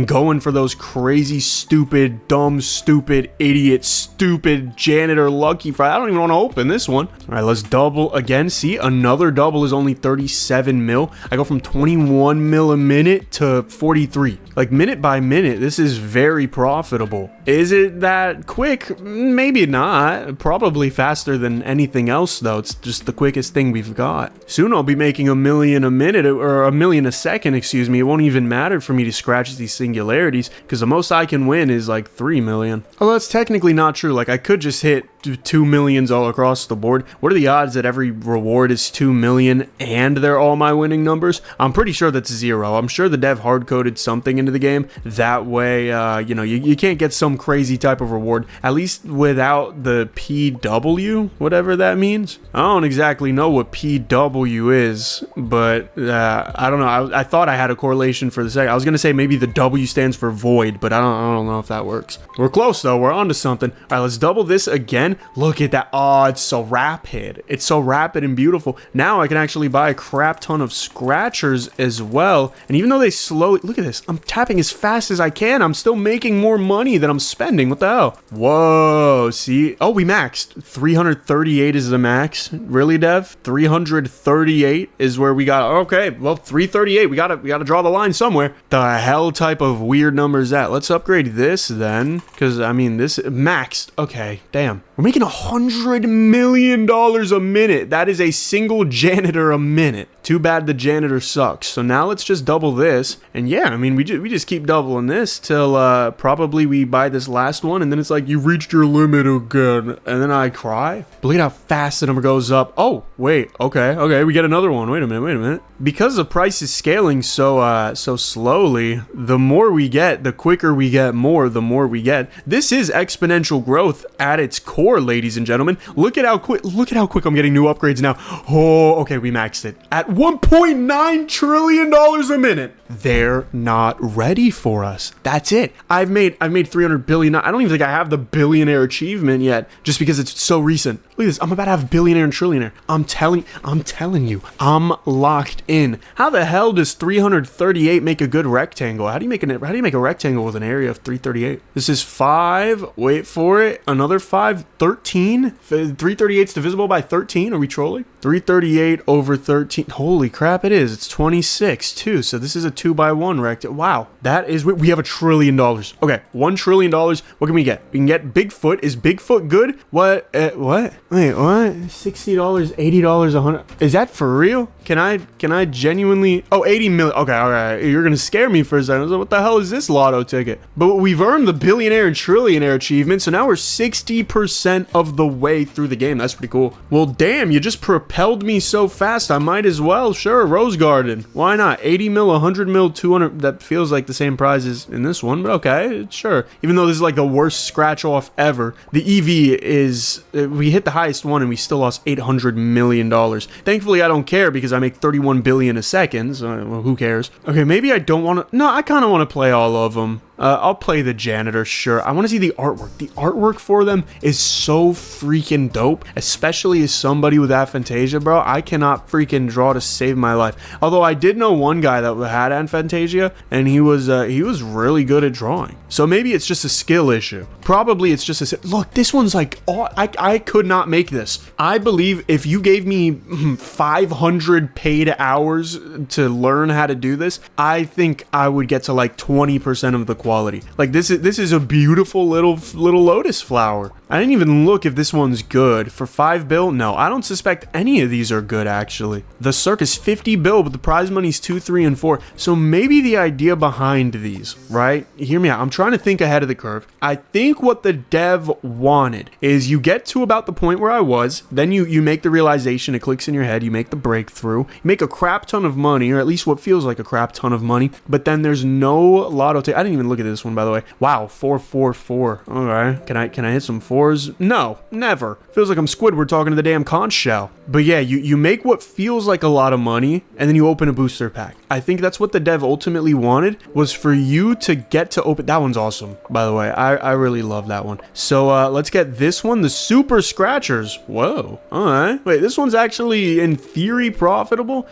going for those crazy, stupid, dumb, stupid, idiot, stupid janitor lucky fry. I don't even want to open this one. All right, let's double again. See, another double is only 37 mil. I go from 21 mil a minute to 43. Like minute by minute, this is very profitable. Is it that quick? Maybe not. Probably faster than anything else, though. It's just the quickest thing we've got. Soon I'll be making $1 million a minute, or $1 million a second, excuse me. It won't even matter for me to scratch these singularities, because the most I can win is like 3 million. Although that's technically not true. Like I could just hit 2 millions all across the board. What are the odds that every reward is 2 million and they're all my winning numbers? I'm pretty sure that's 0. I'm sure the dev hard-coded something into the game. That way, you can't get some crazy type of reward, at least without the PW, whatever that means. I don't exactly know what PW is, but I don't know. I thought I had a correlation for the second. I was going to say maybe the W stands for void, but I don't know if that works. We're close, though. We're onto something. All right, let's double this again. Look at that. Oh, it's so rapid. It's so rapid and beautiful. Now I can actually buy a crap ton of scratchers as well. And even though they slowly, look at this. I'm tapping as fast as I can. I'm still making more money than I'm spending. What the hell? Whoa, see? Oh, we maxed. 338 is the max. Really, Dev? 338 is where we got. Okay, well, 338. We gotta draw the line somewhere. The hell type of weird number is that? Let's upgrade this then. Because, I mean, this maxed. Okay, damn. We're making $100 million a minute. That is a single janitor a minute. Too bad the janitor sucks. So now let's just double this. And yeah, I mean, we just keep doubling this till probably we buy this last one. And then it's like, you've reached your limit again. And then I cry. But look at how fast the number goes up. Oh, wait. Okay. We get another one. Wait a minute. Because the price is scaling so slowly, the more we get, the quicker we get more, the more we get. This is exponential growth at its core, ladies and gentlemen. Look at how quick I'm getting new upgrades now. Oh, okay, we maxed it at $1.9 trillion a minute. They're not ready for us. That's it. I've made 300 billion. I don't even think I have the billionaire achievement yet, just because it's so recent. Look at this. I'm about to have billionaire and trillionaire. I'm telling you, I'm locked in. How the hell does 338 make a good rectangle? How do you make a rectangle with an area of 338? This is 5. Wait for it. Another 5. 13. 338's divisible by 13. Are we trolling? 338 over 13. Holy crap, it is. It's 26 too. So this is a 2x1 rect. Wow. That is, we have $1 trillion. Okay, $1 trillion. What can we get? We can get Bigfoot. Is Bigfoot good? What? What? Wait, what? $60, $80, 100. Is that for real? Can I genuinely? Oh, 80 million. Okay, all right. You're gonna scare me for a second. So what the hell is this lotto ticket? But we've earned the billionaire and trillionaire achievement, so now we're 60% of the way through the game. That's pretty cool. Well, damn, you just propelled me so fast. I might as well. Sure, Rose Garden. Why not? 80 mil, 100 mil, 200. That feels like the same prizes in this one, but okay, sure. Even though this is like the worst scratch off ever, the EV is. We hit the highest one and we still lost $800 million. Thankfully, I don't care because I make 31 billion a second, so well, who cares? Okay, maybe I don't want to. No, I kind of want to play all of them. I'll play the janitor, sure. I want to see the artwork. The artwork for them is so freaking dope, especially as somebody with aphantasia, bro. I cannot freaking draw to save my life. Although I did know one guy that had aphantasia, and he was really good at drawing. So maybe it's just a skill issue. Probably it's just a... Look, this one's like... Oh, I could not make this. I believe if you gave me 500 paid hours to learn how to do this, I think I would get to like 20% of the quality. Like this is a beautiful little lotus flower. I didn't even look if this one's good. For 5 bill? No, I don't suspect any of these are good actually. The circus 50 bill, but the prize money's 2, 3, and 4. So maybe the idea behind these, right? Hear me out. I'm trying to think ahead of the curve. I think what the dev wanted is you get to about the point where I was, then you make the realization, it clicks in your head, you make the breakthrough, you make a crap ton of money, or at least what feels like a crap ton of money, but then there's no lotto I didn't even look at this one, by the way. Wow, 444. All right. Can I hit some 4s? No, never. Feels like I'm Squidward talking to the damn conch shell. But yeah, you make what feels like a lot of money, and then you open a booster pack. I think that's what the dev ultimately wanted, was for you to get to open... That one's awesome, by the way. I really love that one. So let's get this one, the Super Scratchers. Whoa. All right. Wait, this one's actually, in theory, profitable?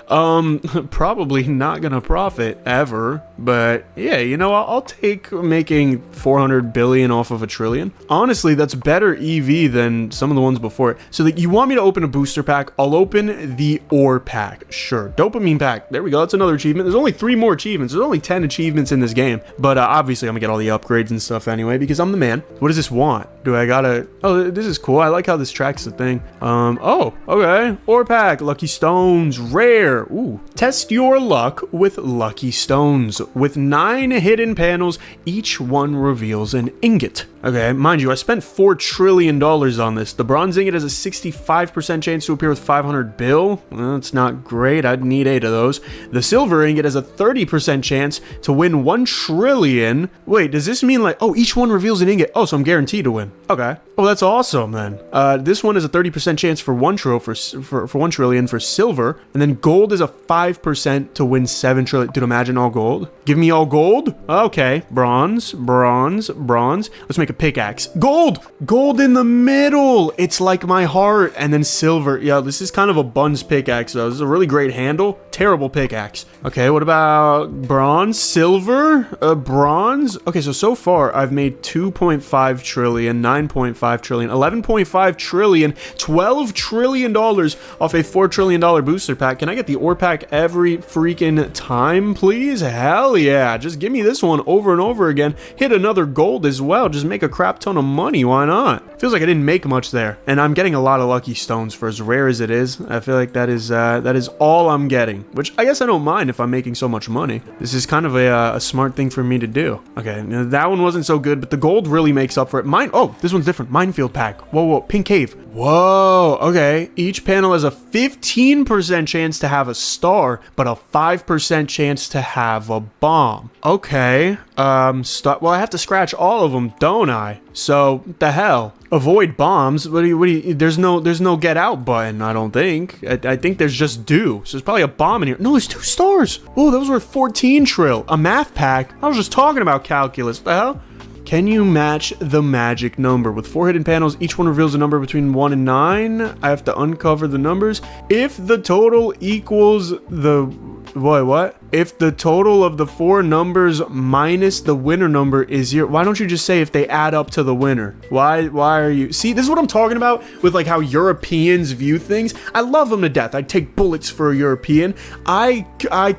Probably not gonna profit, ever. But yeah, you know, I'll take making 400 billion off of $1 trillion. Honestly, that's better EV than some of the ones before it. So that you want me to open a booster pack, I'll open the ore pack. Sure. Dopamine pack. There we go. That's another achievement. There's only 3 more achievements. There's only 10 achievements in this game. But obviously, I'm gonna get all the upgrades and stuff anyway, because I'm the man. What does this want? Do I gotta... Oh, this is cool. I like how this tracks the thing. Oh, okay. Ore pack. Lucky stones. Rare. Ooh. Test your luck with lucky stones. With 9 hidden panels, each one reveals an ingot. Okay, mind you, I spent $4 trillion on this. The bronze ingot has a 65% chance to appear with 500 bill. Well, that's not great. I'd need 8 of those. The silver ingot has a 30% chance to win 1 trillion. Wait, does this mean like, oh, each one reveals an ingot? Oh, so I'm guaranteed to win. Okay. Oh, that's awesome then. This one is a 30% chance for 1 trillion for silver, and then gold is a 5% to win 7 trillion. Dude, imagine all gold. Give me all gold. Okay, bronze. Let's make a pickaxe. Gold in the middle. It's like my heart. And then silver. Yeah, this is kind of a buns pickaxe though. This is a really great handle. Terrible pickaxe. Okay, what about bronze? Silver? Bronze? Okay, so far I've made 2.5 trillion, 9.5 trillion, 11.5 trillion, $12 trillion off a $4 trillion booster pack. Can I get the ore pack every freaking time, please? Hell yeah. Just give me this one over and over again. Hit another gold as well. Just make a crap ton of money. Why not? Feels like I didn't make much there. And I'm getting a lot of lucky stones for as rare as it is. I feel like that is all I'm getting, which I guess I don't mind if I'm making so much money. This is kind of a smart thing for me to do. Okay, that one wasn't so good, but the gold really makes up for it. Oh, this one's different. Minefield pack. Whoa, pink cave. Whoa, okay. Each panel has a 15% chance to have a star, but a 5% chance to have a bomb. Okay. Well, I have to scratch all of them, don't I? So, the hell? Avoid bombs. What do you, there's no get out button, I don't think. I think there's just do. So there's probably a bomb in here. No, there's 2 stars. Oh, those were 14 trill. A math pack. I was just talking about calculus. What the hell? Can you match the magic number? With 4 hidden panels, each one reveals a number between 1 and 9. I have to uncover the numbers. If the total equals the What? If the total of the 4 numbers minus the winner number is 0, why don't you just say if they add up to the winner? Why are you... See, this is what I'm talking about with like how Europeans view things. I love them to death. I'd take bullets for a European. I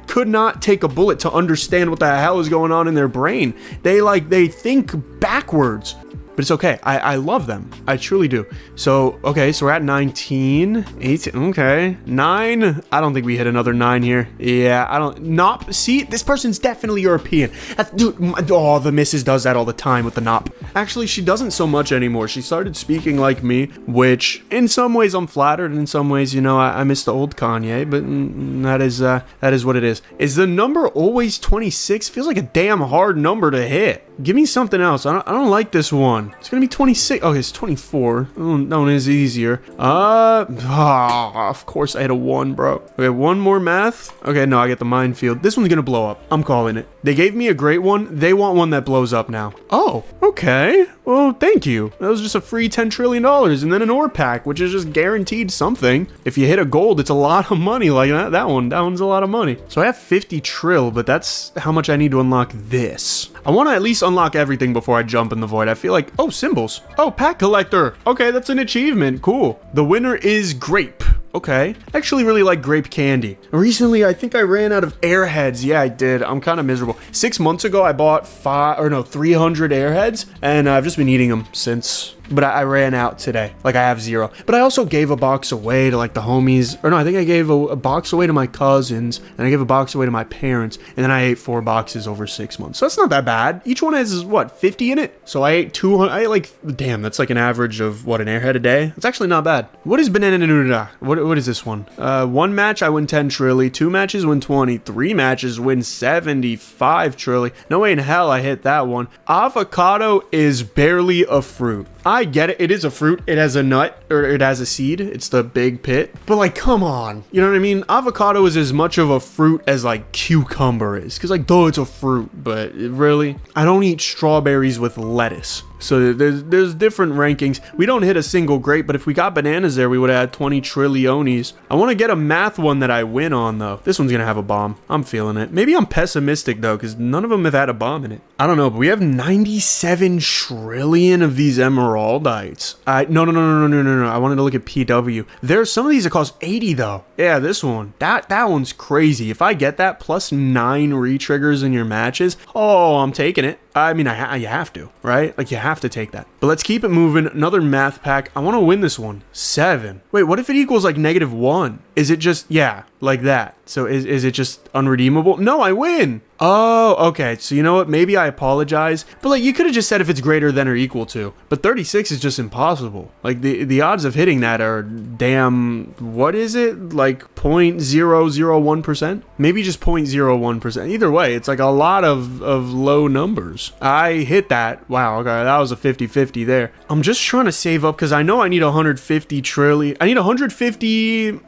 could not take a bullet to understand what the hell is going on in their brain. They think backwards. But it's okay. I love them. I truly do. So, okay, so we're at 19, 18, okay. 9. I don't think we hit another 9 here. Yeah, I don't... Nop. See, this person's definitely European. Dude, the missus does that all the time with the nop. Actually, she doesn't so much anymore. She started speaking like me, which in some ways I'm flattered, and in some ways, you know, I miss the old Kanye, but that is what it is. Is the number always 26? Feels like a damn hard number to hit. Give me something else. I don't like this one. It's gonna be 26. Oh, it's 24. Oh, that one is easier. Of course I hit a 1, bro. Okay, one more math. Okay, no, I get the minefield. This one's gonna blow up. I'm calling it. They gave me a great one. They want one that blows up now. Oh, okay. Well, thank you. That was just a free $10 trillion and then an ore pack, which is just guaranteed something. If you hit a gold, it's a lot of money like that. That one's a lot of money. So I have 50 trill, but that's how much I need to unlock this. I want to at least unlock everything before I jump in the void. I feel like, oh, symbols. Oh, pack collector. Okay, that's an achievement. Cool. The winner is grape. Okay. I actually really like grape candy. Recently, I think I ran out of airheads. Yeah, I did. I'm kind of miserable. 6 months ago, I bought 300 airheads, and I've just been eating them since. But I ran out today. Like, I have 0. But I also gave a box away to, like, the homies. Or no, I think I gave a box away to my cousins. And I gave a box away to my parents. And then I ate 4 boxes over 6 months. So that's not that bad. Each one has, what, 50 in it? So I ate 200. I ate, like, damn, that's like an average of, what, an airhead a day? It's actually not bad. What is banana nuda? What is this one? 1 match, I win 10 trilly. 2 matches, win 20. 3 matches, win 75 trilly. No way in hell I hit that one. Avocado is barely a fruit. I get it. It is a fruit. It has a nut, or it has a seed. It's the big pit. But like, come on. You know what I mean? Avocado is as much of a fruit as like cucumber is. Because like, though it's a fruit, but really, I don't eat strawberries with lettuce. So there's different rankings. We don't hit a single grape, but if we got bananas there, we would have had 20 trillionis. I want to get a math one that I win on, though. This one's going to have a bomb. I'm feeling it. Maybe I'm pessimistic, though, because none of them have had a bomb in it. I don't know, but we have 97 trillion of these emeraldites. No. I wanted to look at PW. There's some of these that cost 80, though. Yeah, this one. That one's crazy. If I get that plus 9 re-triggers in your matches, oh, I'm taking it. I mean, you have to, right? Like, you have to take that. But let's keep it moving. Another math pack. I want to win this one. 7. Wait, what if it equals like -1? Is it just, yeah, like that? So is it just unredeemable? No, I win. Oh, okay. So you know what? Maybe I apologize. But like, you could have just said if it's greater than or equal to. But 36 is just impossible. Like the odds of hitting that are damn, what is it? Like 0.001%? Maybe just 0.01%. Either way, it's like a lot of low numbers. I hit that. Wow, okay. That was a 50-50 there. I'm just trying to save up because I know I need 150 trillion. I need 150.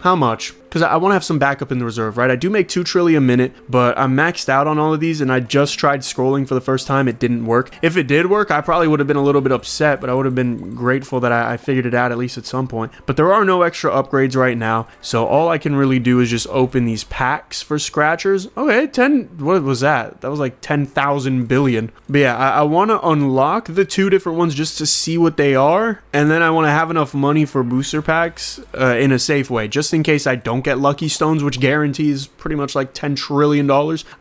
How much? Because I want to have some backup in the reserve, right? I do make 2 trillion a minute, but I'm maxed out on all of these, and I just tried scrolling for the first time. It didn't work. If it did work, I probably would have been a little bit upset, but I would have been grateful that I figured it out at least at some point. But there are no extra upgrades right now, so all I can really do is just open these packs for scratchers. Okay, 10, what was that? That was like 10,000 billion. But yeah, I want to unlock the 2 different ones just to see what they are, and then I want to have enough money for booster packs in a safe way, just in case I don't get lucky stones, which guarantees pretty much like $10 trillion.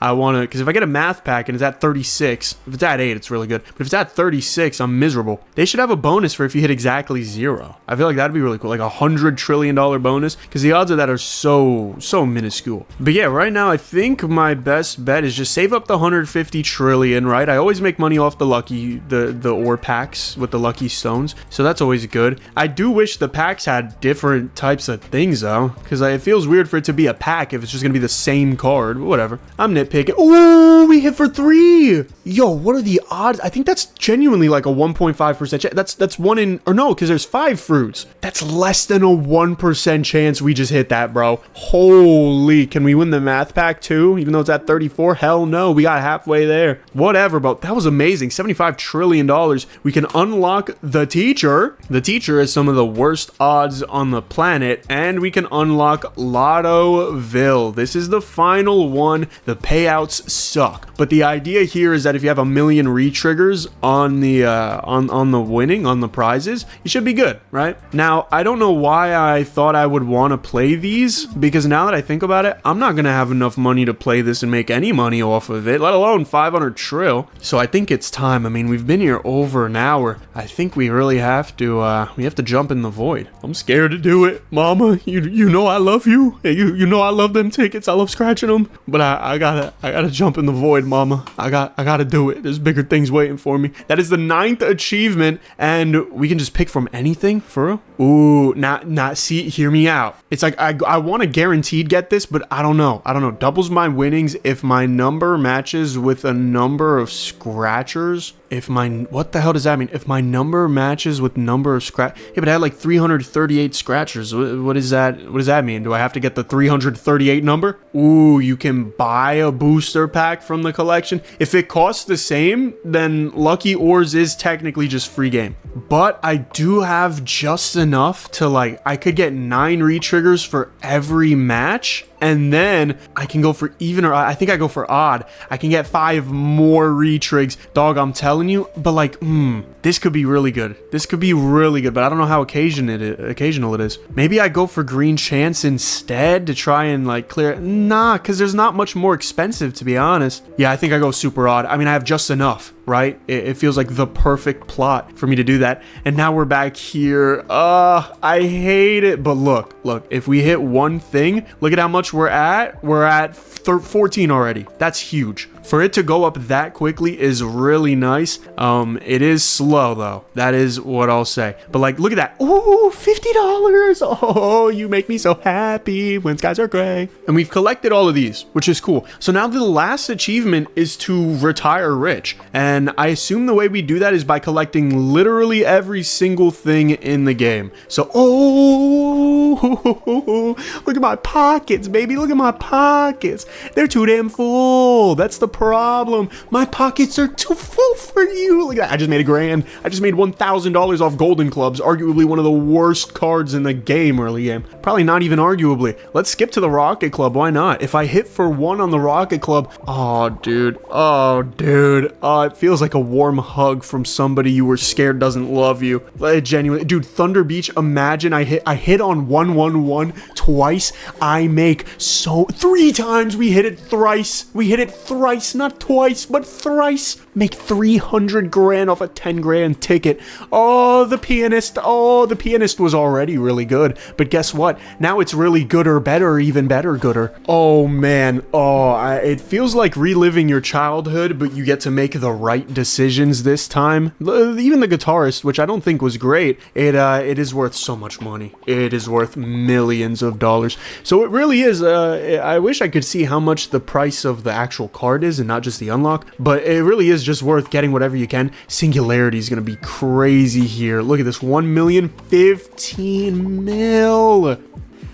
I want to, because if I get a math pack and it's at 36, if it's at 8, it's really good. But if it's at 36, I'm miserable. They should have a bonus for if you hit exactly 0. I feel like that'd be really cool, like $100 trillion bonus, because the odds of that are so minuscule. But yeah, right now I think my best bet is just save up the 150 trillion, right? I always make money off the ore packs with the lucky stones, so that's always good. I do wish the packs had different types of things though, because it feels weird for it to be a pack if it's just gonna be the same card, but whatever. I'm nitpicking. Oh, we hit for 3. Yo, what are the odds? I think that's genuinely like a 1.5% chance. That's 1 in, or no, because there's 5 fruits. That's less than a 1% chance we just hit that, bro. Holy, can we win the math pack too? Even though it's at 34? Hell no, we got halfway there. Whatever, but that was amazing. $75 trillion. We can unlock the teacher. The teacher is some of the worst odds on the planet, and we can unlock Lottoville. This is the final one. The payouts suck, but the idea here is that if you have a million re-triggers on the on the prizes, you should be good, right? Now, I don't know why I thought I would want to play these, because now that I think about it, I'm not gonna have enough money to play this and make any money off of it, let alone 500 trill. So I think it's time. I mean, we've been here over an hour. I think we really have to jump in the void. I'm scared to do it, Mama. You know I love you. You know I love them tickets. I love scratching them. But I gotta jump in the void, Mama. I gotta do it. There's bigger things waiting for me. That is the 9th achievement, and we can just pick from anything, for real. Ooh, not see. Hear me out. It's like I want to guaranteed get this, but I don't know. Doubles my winnings if my number matches with a number of scratchers. What the hell does that mean? If my number matches with number of scratch, yeah, but I had like 338 scratchers. What is that? What does that mean? Do I have to get the 338 number? Ooh, you can buy a booster pack from the collection. If it costs the same, then Lucky Ores is technically just free game. But I do have just enough to I could get 9 re-triggers for every match. And then I can go for even, or I think I go for odd. I can get 5 more re-trigs. Dog, I'm telling you. But this could be really good. This could be really good, but I don't know how occasional it is. Maybe I go for green chance instead to try and clear it. Nah, because there's not much more expensive, to be honest. Yeah, I think I go super odd. I mean, I have just enough, right? It feels like the perfect plot for me to do that. And now we're back here. I hate it. But look, if we hit one thing, look at how much we're at. We're at 14 already. That's huge. For it to go up that quickly is really nice. It is slow though. That is what I'll say. But look at that. Ooh, $50. Oh, you make me so happy when skies are gray. And we've collected all of these, which is cool. So now the last achievement is to retire rich. And I assume the way we do that is by collecting literally every single thing in the game. So, look at my pockets, baby. Look at my pockets. They're too damn full. That's the problem. My pockets are too full for you. Look at that. I just made $1,000. I just made $1,000 off golden clubs, arguably one of the worst cards in the game, early game. Probably not even arguably. Let's skip to the rocket club. Why not? If I hit for 1 on the rocket club, oh dude, it feels like a warm hug from somebody you were scared doesn't love you. Genuinely, dude. Thunder Beach, imagine I hit on 111 twice. I make 3 times. We hit it thrice. Not twice, but thrice. Make 300 grand off a 10 grand ticket. The pianist was already really good, but guess what? Now it's really gooder, better, even better gooder. Oh man, it feels like reliving your childhood, but you get to make the right decisions this time. Even the guitarist, which I don't think was great, it is worth so much money. It is worth millions of dollars. So it really is. I wish I could see how much the price of the actual card is and not just the unlock, but it really is just worth getting whatever you can. Singularity is going to be crazy here. Look at this, 1 million, 15 mil.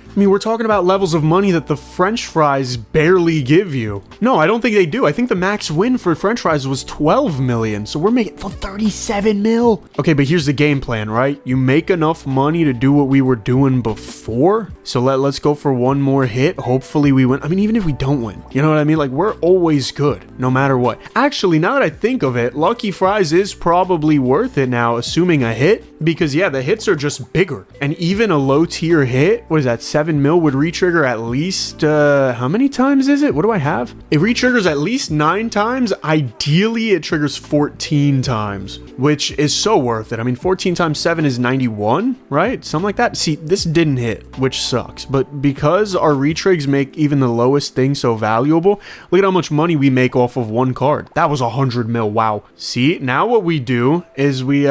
I mean, we're talking about levels of money that the French fries barely give you. No, I don't think they do. I think the max win for French fries was 12 million. So we're making 37 mil. Okay, but here's the game plan, right? You make enough money to do what we were doing before. So let's go for one more hit. Hopefully we win. I mean, even if we don't win, you know what I mean? We're always good, no matter what. Actually, now that I think of it, Lucky Fries is probably worth it now, assuming a hit. Because yeah, the hits are just bigger. And even a low tier hit, what is that, 7 mil would re-trigger at least, how many times is it? What do I have? It re-triggers at least 9 times. Ideally, it triggers 14 times, which is so worth it. I mean, 14 times 7 is 91, right? Something like that. See, this didn't hit, which sucks. But because our re-trigs make even the lowest thing so valuable, look at how much money we make off of one card. That was 100 mil. Wow. See, now what we do is we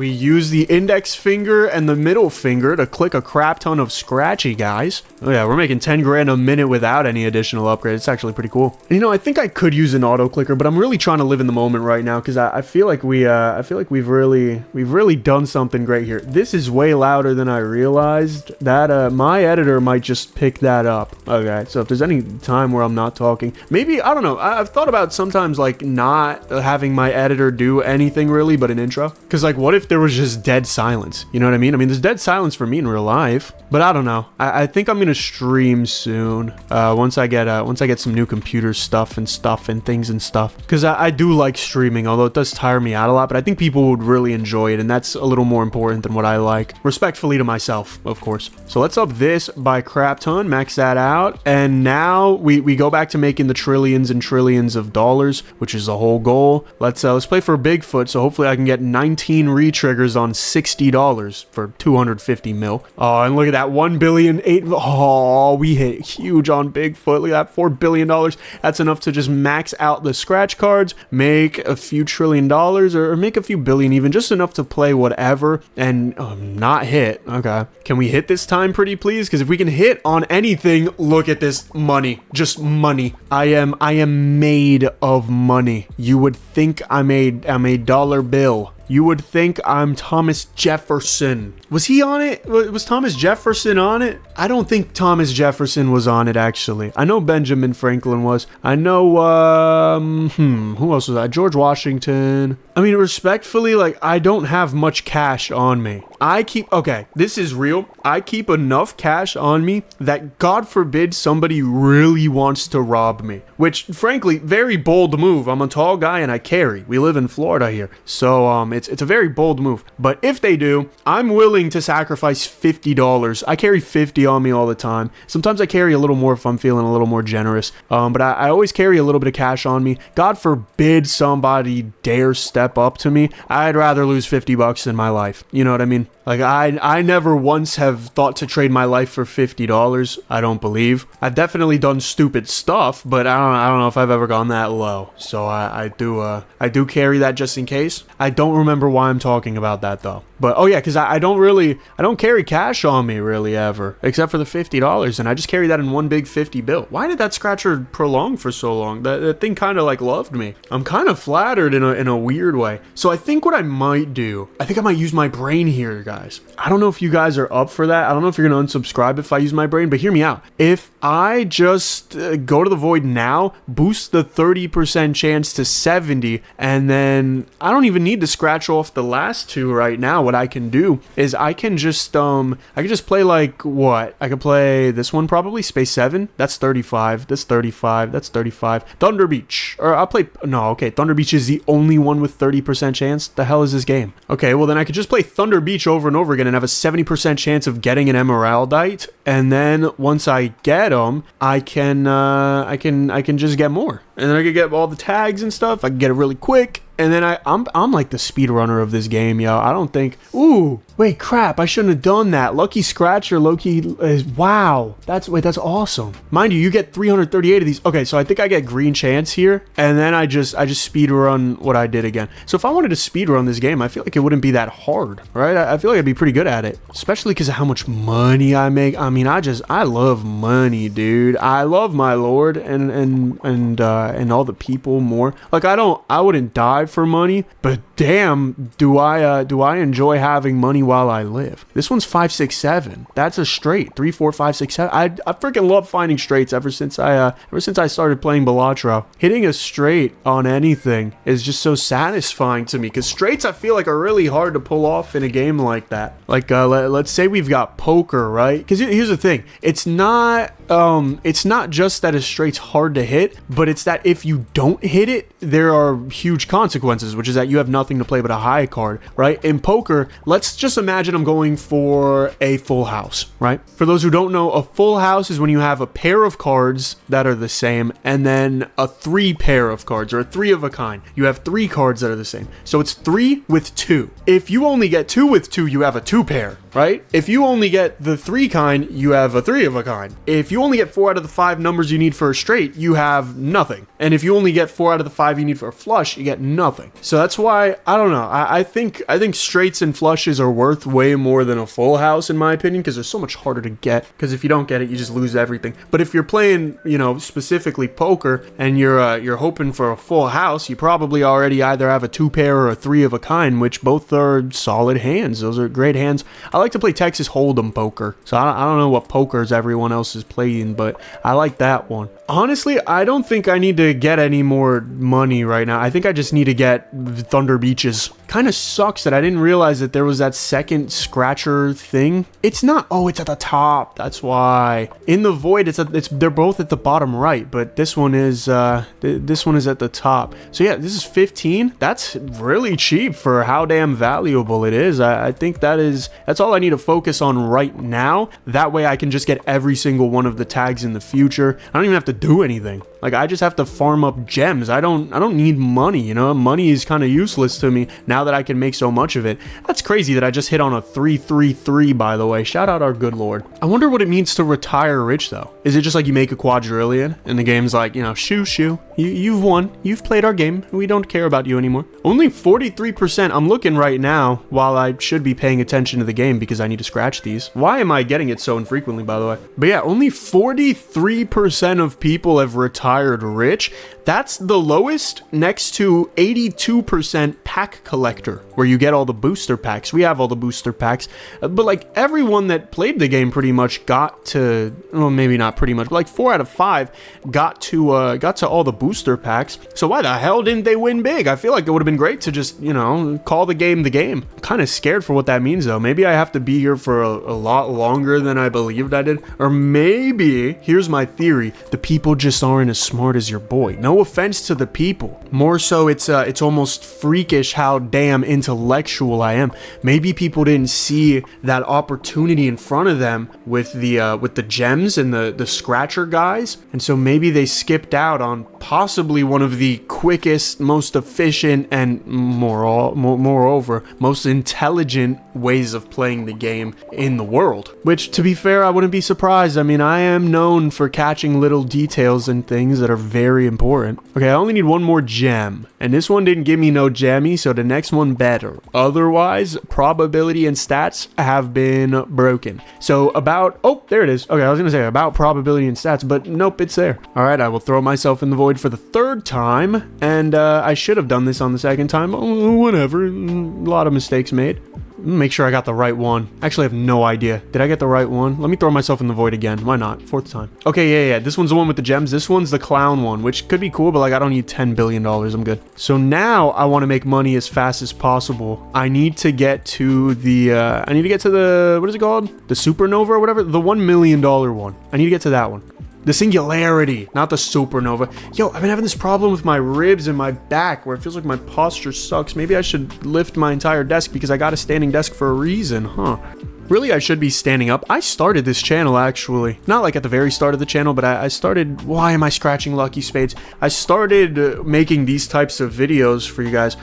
use the index finger and the middle finger to click a crap ton of scratchy guys. Oh yeah, we're making 10 grand a minute without any additional upgrade. It's actually pretty cool. And, you know, I think I could use an auto clicker, but I'm really trying to live in the moment right now because I feel like we've really done something great here. This is way louder than I realized. That my editor might just pick that up. Okay, so if there's any time where I'm not talking, maybe, I don't know. I've thought about sometimes not having my editor do anything really but an intro, because what if there was just just dead silence. You know what I mean? I mean, there's dead silence for me in real life, but I don't know. I think I'm gonna stream soon. Once I get some new computer stuff and things and stuff, because I do like streaming, although it does tire me out a lot. But I think people would really enjoy it, and that's a little more important than what I like. Respectfully to myself, of course. So let's up this by crap ton, max that out, and now we go back to making the trillions and trillions of dollars, which is the whole goal. Let's play for Bigfoot, so hopefully I can get 19 re-triggers on $60 for 250 mil. Oh, and look at that, 1 billion, 8. Oh, we hit huge on Bigfoot. Look at that, $4 billion. That's enough to just max out the scratch cards, make a few $1 trillion, or make a few billion even, just enough to play whatever and not hit. Okay, can we hit this time, pretty please? Because if we can hit on anything, look at this money, just money. I am made of money. You would think I'm a dollar bill. You would think I'm Thomas Jefferson. Was he on it? Was Thomas Jefferson on it? I don't think Thomas Jefferson was on it, actually. I know Benjamin Franklin was. I know, who else was that? George Washington. I mean, respectfully, like, I don't have much cash on me. Okay, this is real. I keep enough cash on me that, God forbid, somebody really wants to rob me. Which, frankly, very bold move. I'm a tall guy and I carry. We live in Florida here. So, it's a very bold move. But if they do, I'm willing to sacrifice $50. I carry 50 on me all the time. Sometimes I carry a little more if I'm feeling a little more generous. But I always carry a little bit of cash on me. God forbid somebody dare step up to me. I'd rather lose $50 than my life. You know what I mean? Like, I never once have thought to trade my life for $50. I don't believe. I've definitely done stupid stuff, but I don't know if I've ever gone that low. So I do carry that just in case. I don't remember why I'm talking about that though. But oh yeah, because I don't carry cash on me really ever, except for the $50, and I just carry that in one big 50 bill. Why did that scratcher prolong for so long? That thing kind of like loved me. I'm kind of flattered in a weird way. So I think what I might do, I think I might use my brain here, guys. I don't know if you guys are up for that. I don't know if you're gonna unsubscribe if I use my brain, but hear me out. If I just go to the void now, boost the 30% chance to 70, and then I don't even need to scratch off the last two right now. What I can do is I can just play like what? I could play this one probably, Space 7. That's 35. That's 35. That's 35. Thunder Beach. Or I'll play, no, okay, Thunder Beach is the only one with 30% chance. The hell is this game? Okay, well then I could just play Thunder Beach over and over again and have a 70% chance of getting an emeraldite, and then once I get them, I can just get more, and then I can get all the tags and stuff. I can get it really quick, and then I'm like the speedrunner of this game, yo. I don't think. Ooh, wait, crap! I shouldn't have done that. Lucky Scratch or Loki is wow. That's awesome. Mind you, you get 338 of these. Okay, so I think I get green chance here, and then I just speedrun what I did again. So if I wanted to speedrun this game, I feel like it wouldn't be that hard, right? I feel like I'd be pretty good at it, especially because of how much money I make. I mean, I love money, dude. I love my lord and all the people more. Like I wouldn't die for money, but damn, do I enjoy having money while I live. This one's 5, 6, 7. That's a straight 3, 4, 5, 6, 7. I freaking love finding straights ever since I started playing Balatro. Hitting a straight on anything is just so satisfying to me, because straights I feel like are really hard to pull off in a game like that. Like let's say we've got poker, right? Because here's the thing, it's not just that a straight's hard to hit, but it's that if you don't hit it, there are huge consequences, which is that you have nothing to play but a high card, right? In poker, let's just imagine I'm going for a full house, right? For those who don't know, a full house is when you have a pair of cards that are the same, and then a 3 pair of cards, or a 3 of a kind. You have 3 cards that are the same. So it's 3 with 2. If you only get 2 with 2, you have a 2 pair, right? If you only get the 3 kind, you have a 3 of a kind. If you only get 4 out of the 5 numbers you need for a straight, you have nothing. And if you only get 4 out of the 5 you need for a flush, you get nothing. So that's why, I don't know, I think straights and flushes are worth way more than a full house in my opinion, because they're so much harder to get, because if you don't get it, you just lose everything. But if you're playing, you know, specifically poker, and you're hoping for a full house, you probably already either have a 2 pair or a 3 of a kind, which both are solid hands. Those are great hands. I like to play Texas Hold'em poker, so I don't know what pokers everyone else is playing playing, but I like that one. Honestly, I don't think I need to get any more money right now. I think I just need to get Thunder Beaches. Kind of sucks that I didn't realize that there was that second scratcher thing. It's not, oh, it's at the top. That's why. In the void, they're both at the bottom right, but this one is at the top. So yeah, this is 15. That's really cheap for how damn valuable it is. I think that's all I need to focus on right now. That way I can just get every single one of the tags in the future. I don't even have to do anything. Like, I just have to farm up gems. I don't need money, you know? Money is kind of useless to me now that I can make so much of it. That's crazy that I just hit on a 333, by the way. Shout out our good lord. I wonder what it means to retire rich, though. Is it just like you make a quadrillion and the game's like, you know, shoo. You've won. You've played our game. We don't care about you anymore. Only 43%. I'm looking right now while I should be paying attention to the game because I need to scratch these. Why am I getting it so infrequently, by the way? But yeah, only 43% of people have retired rich. That's the lowest, next to 82% pack collector, where you get all the booster packs. We have all the booster packs, but like everyone that played the game pretty much got to, well, maybe not pretty much, but like 4 out of 5 got to all the booster packs. So why the hell didn't they win big? I feel like it would have been great to just, you know, call the game the game. I'm kind of scared for what that means though. Maybe I have to be here for a lot longer than I believed I did, or maybe, here's my theory, the people just aren't as smart as your boy. No offense to the people. More so, it's almost freakish how damn intellectual I am. Maybe people didn't see that opportunity in front of them with the gems and the scratcher guys, and so maybe they skipped out on possibly one of the quickest, most efficient, and moreover, most intelligent ways of playing the game in the world. Which, to be fair, I wouldn't be surprised. I mean, I am known for catching little details and things that are very important. Okay, I only need one more gem, and this one didn't give me no gemmy, so the next one better. Otherwise, probability and stats have been broken. So about, oh, there it is. Okay, I was gonna say about probability and stats, but nope, it's there. All right, I will throw myself in the void for the third time, and I should have done this on the second time. Oh, whatever, a lot of mistakes made. Make sure I got the right one. Actually, I have no idea. Did I get the right one? Let me throw myself in the void again. Why not? Fourth time. Okay, yeah. This one's the one with the gems. This one's the clown one, which could be cool, but like I don't need $10 billion. I'm good. So now I want to make money as fast as possible. I need to get to the, what is it called? The supernova or whatever? The $1 million one. I need to get to that one. The singularity, not the supernova. Yo, I've been having this problem with my ribs and my back where it feels like my posture sucks. Maybe I should lift my entire desk because I got a standing desk for a reason, huh? Really, I should be standing up. I started this channel, actually. Not like at the very start of the channel, but I started... Why am I scratching lucky spades? I started making these types of videos for you guys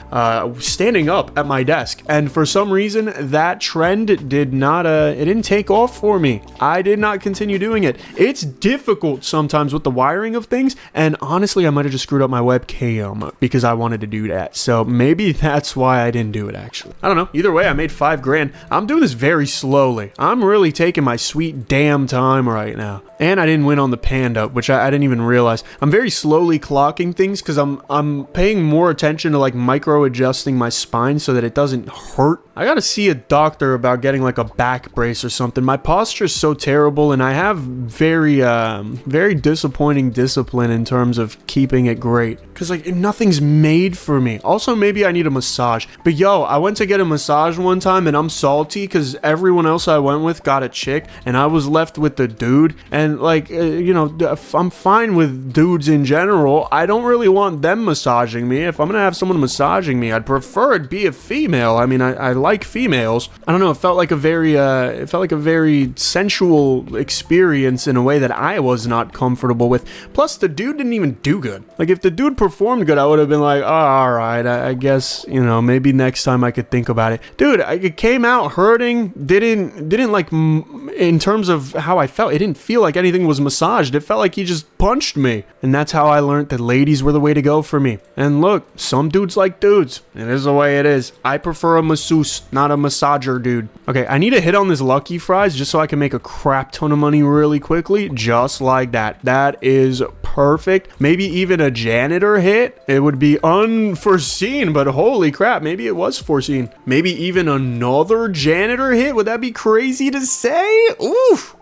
standing up at my desk. And for some reason, that trend did not... it didn't take off for me. I did not continue doing it. It's difficult sometimes with the wiring of things. And honestly, I might have just screwed up my webcam because I wanted to do that. So maybe that's why I didn't do it, actually. I don't know. Either way, I made $5 grand. I'm doing this very slowly. I'm really taking my sweet damn time right now. And I didn't win on the panda, which I didn't even realize. I'm very slowly clocking things because I'm paying more attention to like micro adjusting my spine so that it doesn't hurt. I gotta see a doctor about getting like a back brace or something. My posture is so terrible and I have very disappointing discipline in terms of keeping it great. Cause like nothing's made for me. Also, maybe I need a massage. But yo, I went to get a massage one time and I'm salty because everyone else I went with got a chick and I was left with the dude. And like, you know, I'm fine with dudes in general. I don't really want them massaging me. If I'm gonna have someone massaging me, I'd prefer it be a female. I mean, I like females. I don't know. It felt like a very sensual experience in a way that I was not comfortable with. Plus, the dude didn't even do good. Like, if the dude performed good, I would have been like, oh, all right, I guess, you know, maybe next time I could think about it. Dude, it came out hurting. Didn't like, in terms of how I felt, it didn't feel like anything was massaged. It felt like he just punched me. And that's how I learned that ladies were the way to go for me. And look, some dudes like dudes. It is the way it is. I prefer a masseuse, not a massager, dude. Okay, I need to hit on this Lucky Fries just so I can make a crap ton of money really quickly. Just like that. That is perfect. Maybe even a janitor hit. It would be unforeseen, but holy crap, maybe it was foreseen. Maybe even another janitor hit. Would that be crazy to say? Oof,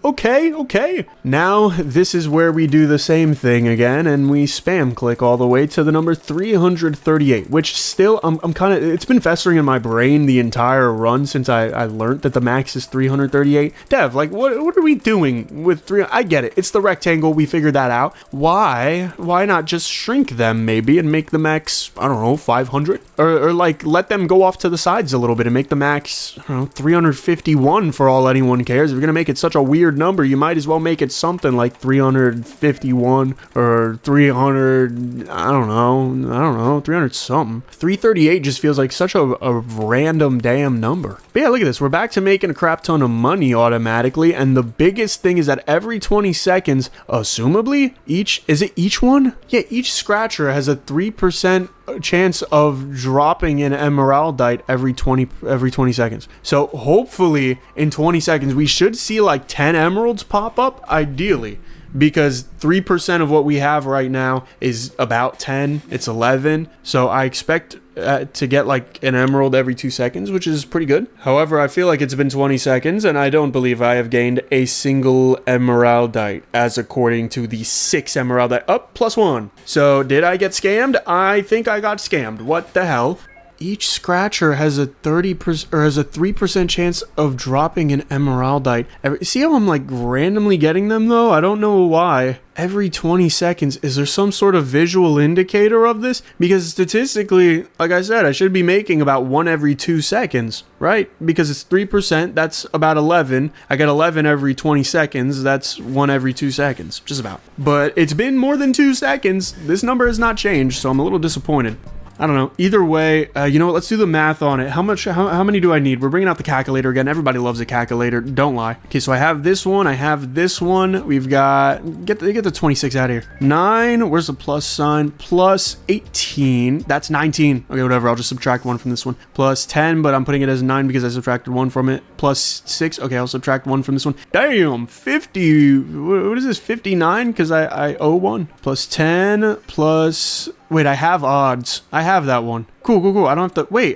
okay. Now this is where we do the same thing again, and we spam click all the way to the number 338, which still, I'm kind of, it's been festering in my brain the entire run since I learned that the max is 338. Dev, like, what are we doing with 3? I get it. It's the rectangle. We figured that out. Why not just shrink them maybe and make the max, I don't know, 500? Or like, let them go off to the sides a little bit and make the max, I don't know, 351 for all anyone cares. If you're going to make it such a weird number, you might as well make it something like 351 or 300, I don't know, 300 something. 338 just feels like such a random damn number. But yeah, look at this. We're back to making a crap ton of money automatically, and the biggest thing is that every 20 seconds, assumably, each one? Yeah, each scratcher has a 3% chance of dropping an emeraldite every 20 seconds. So hopefully in 20 seconds we should see like 10 emeralds pop up, ideally, because 3% of what we have right now is about 10. It's 11. So I expect to get like an emerald every 2 seconds, which is pretty good. However, I feel like it's been 20 seconds and I don't believe I have gained a single emeraldite, as according to the 6 emeraldite up +1. So did I get scammed? I think I got scammed. What the hell? Each scratcher has a 30% or has a 3% chance of dropping an emeraldite. See how I'm like randomly getting them though? I don't know why. Every 20 seconds, is there some sort of visual indicator of this? Because statistically, like I said, I should be making about 1 every 2 seconds, right? Because it's 3%, that's about 11. I get 11 every 20 seconds, that's 1 every 2 seconds, just about. But it's been more than 2 seconds. This number has not changed, so I'm a little disappointed. I don't know. Either way, you know what? Let's do the math on it. How many do I need? We're bringing out the calculator again. Everybody loves a calculator. Don't lie. Okay, so I have this one. I have this one. We've got... Get the 26 out of here. 9. Where's the plus sign? Plus 18. That's 19. Okay, whatever. I'll just subtract 1 from this one. Plus 10, but I'm putting it as 9 because I subtracted 1 from it. Plus 6. Okay, I'll subtract 1 from this one. Damn! 50. What is this? 59? Because I owe 1. Plus 10. Plus... Wait, I have odds. I have that one. Cool. I don't have to... Wait,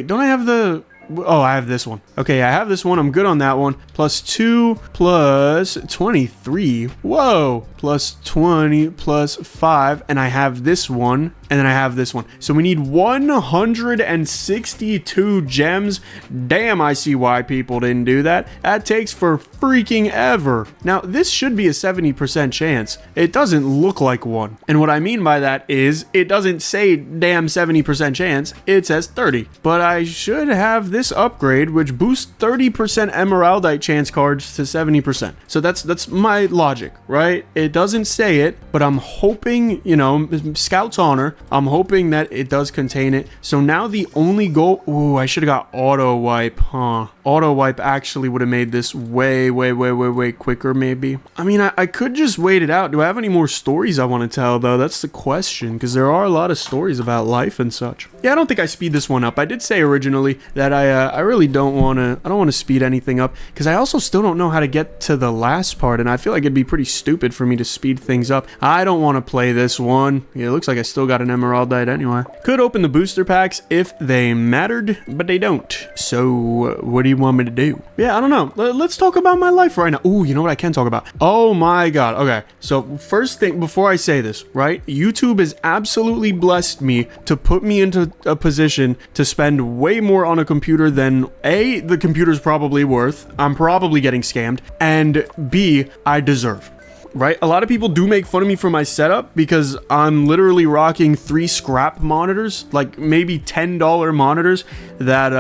don't I have the... Oh, I have this one. Okay, I have this one. I'm good on that one. Plus 2 plus 23. Whoa. Plus 20 plus 5. And I have this one. And then I have this one. So we need 162 gems. Damn, I see why people didn't do that. That takes for freaking ever. Now, this should be a 70% chance. It doesn't look like one. And what I mean by that is it doesn't say damn 70% chance. It says 30. But I should have this upgrade, which boosts 30% emeraldite chance cards to 70%. So that's my logic, right? It doesn't say it, but I'm hoping, you know, Scout's honor, I'm hoping that it does contain it. So now the only goal... Ooh, I should have got auto wipe, huh? Auto wipe actually would have made this way quicker, maybe. I mean, I could just wait it out. Do I have any more stories I want to tell, though? That's the question, because there are a lot of stories about life and such. Yeah, I don't think I speed this one up. I did say originally that I really don't want to... I don't want to speed anything up, because I also still don't know how to get to the last part, and I feel like it'd be pretty stupid for me to speed things up. I don't want to play this one. Yeah, it looks like I still got an emeraldite anyway. Could open the booster packs if they mattered, but they don't. So what do you want me to do? Yeah, I don't know. Let's talk about my life right now. Ooh, you know what I can talk about? Oh my god. Okay, so first thing before I say this, right? YouTube has absolutely blessed me to put me into a position to spend way more on a computer than A, the computer's probably worth. I'm probably getting scammed, and B, I deserve. Right? A lot of people do make fun of me for my setup because I'm literally rocking 3 scrap monitors, like maybe $10 monitors that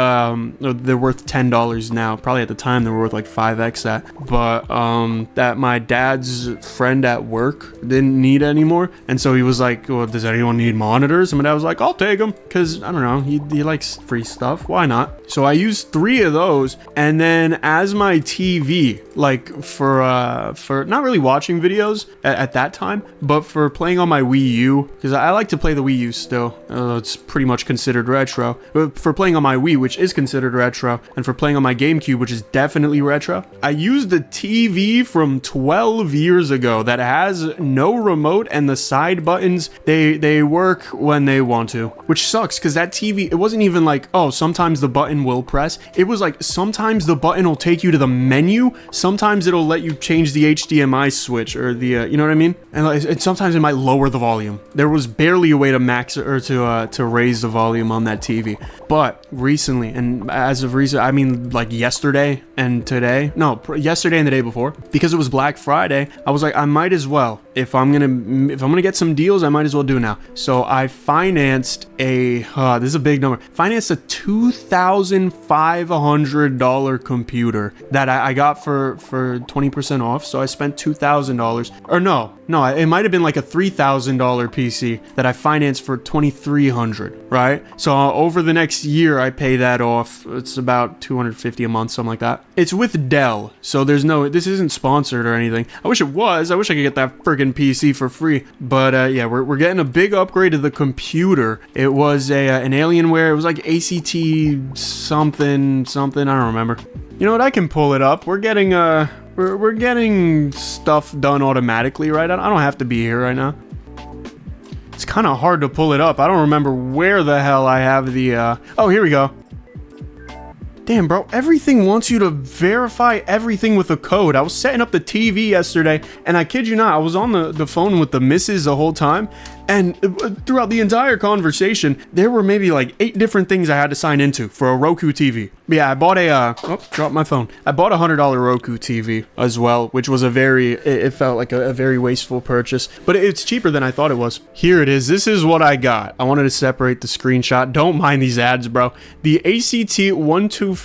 they're worth $10 now. Probably at the time they were worth like 5x that. But that my dad's friend at work didn't need anymore. And so he was like, well, does anyone need monitors? And my dad was like, I'll take them, because I don't know, he likes free stuff. Why not? So I used 3 of those, and then as my TV, like for not really watching watching videos at that time, but for playing on my Wii U, because I like to play the Wii U still, it's pretty much considered retro, but for playing on my Wii, which is considered retro, and for playing on my GameCube, which is definitely retro, I used the TV from 12 years ago that has no remote, and the side buttons, they work when they want to, which sucks, because that TV, it wasn't even like, oh, sometimes the button will press. It was like, sometimes the button will take you to the menu, sometimes it'll let you change the HDMI switch, or the, you know what I mean? And sometimes it might lower the volume. There was barely a way to max or to raise the volume on that TV. But recently, and as of recent, I mean like yesterday and today, no, yesterday and the day before, because it was Black Friday, I was like, I might as well, if I'm gonna get some deals, I might as well do now. So I financed this is a big number, financed a $2,500 computer that I got for 20% off. So I spent $2,000, or no, it might have been like a $3,000 PC that I financed for $2,300, right? So over the next year, I pay that off. It's about $250 a month, something like that. It's with Dell, so this isn't sponsored or anything. I wish it was. I wish I could get that friggin' PC for free. But yeah, we're getting a big upgrade to the computer. It was an Alienware. It was like ACT something. I don't remember. You know what? I can pull it up. We're getting we're getting stuff done automatically, right? I don't have to be here right now. It's kind of hard to pull it up. I don't remember where the hell I have the oh, here we go. Damn, bro, everything wants you to verify everything with a code. I was setting up the TV yesterday, and I kid you not, I was on the phone with the missus the whole time, and throughout the entire conversation, there were maybe like 8 different things I had to sign into for a Roku TV. But yeah, I bought dropped my phone. I bought a $100 Roku TV as well, which was it felt like a very wasteful purchase, but it's cheaper than I thought it was. Here it is. This is what I got. I wanted to separate the screenshot. Don't mind these ads, bro. The ACT 1250.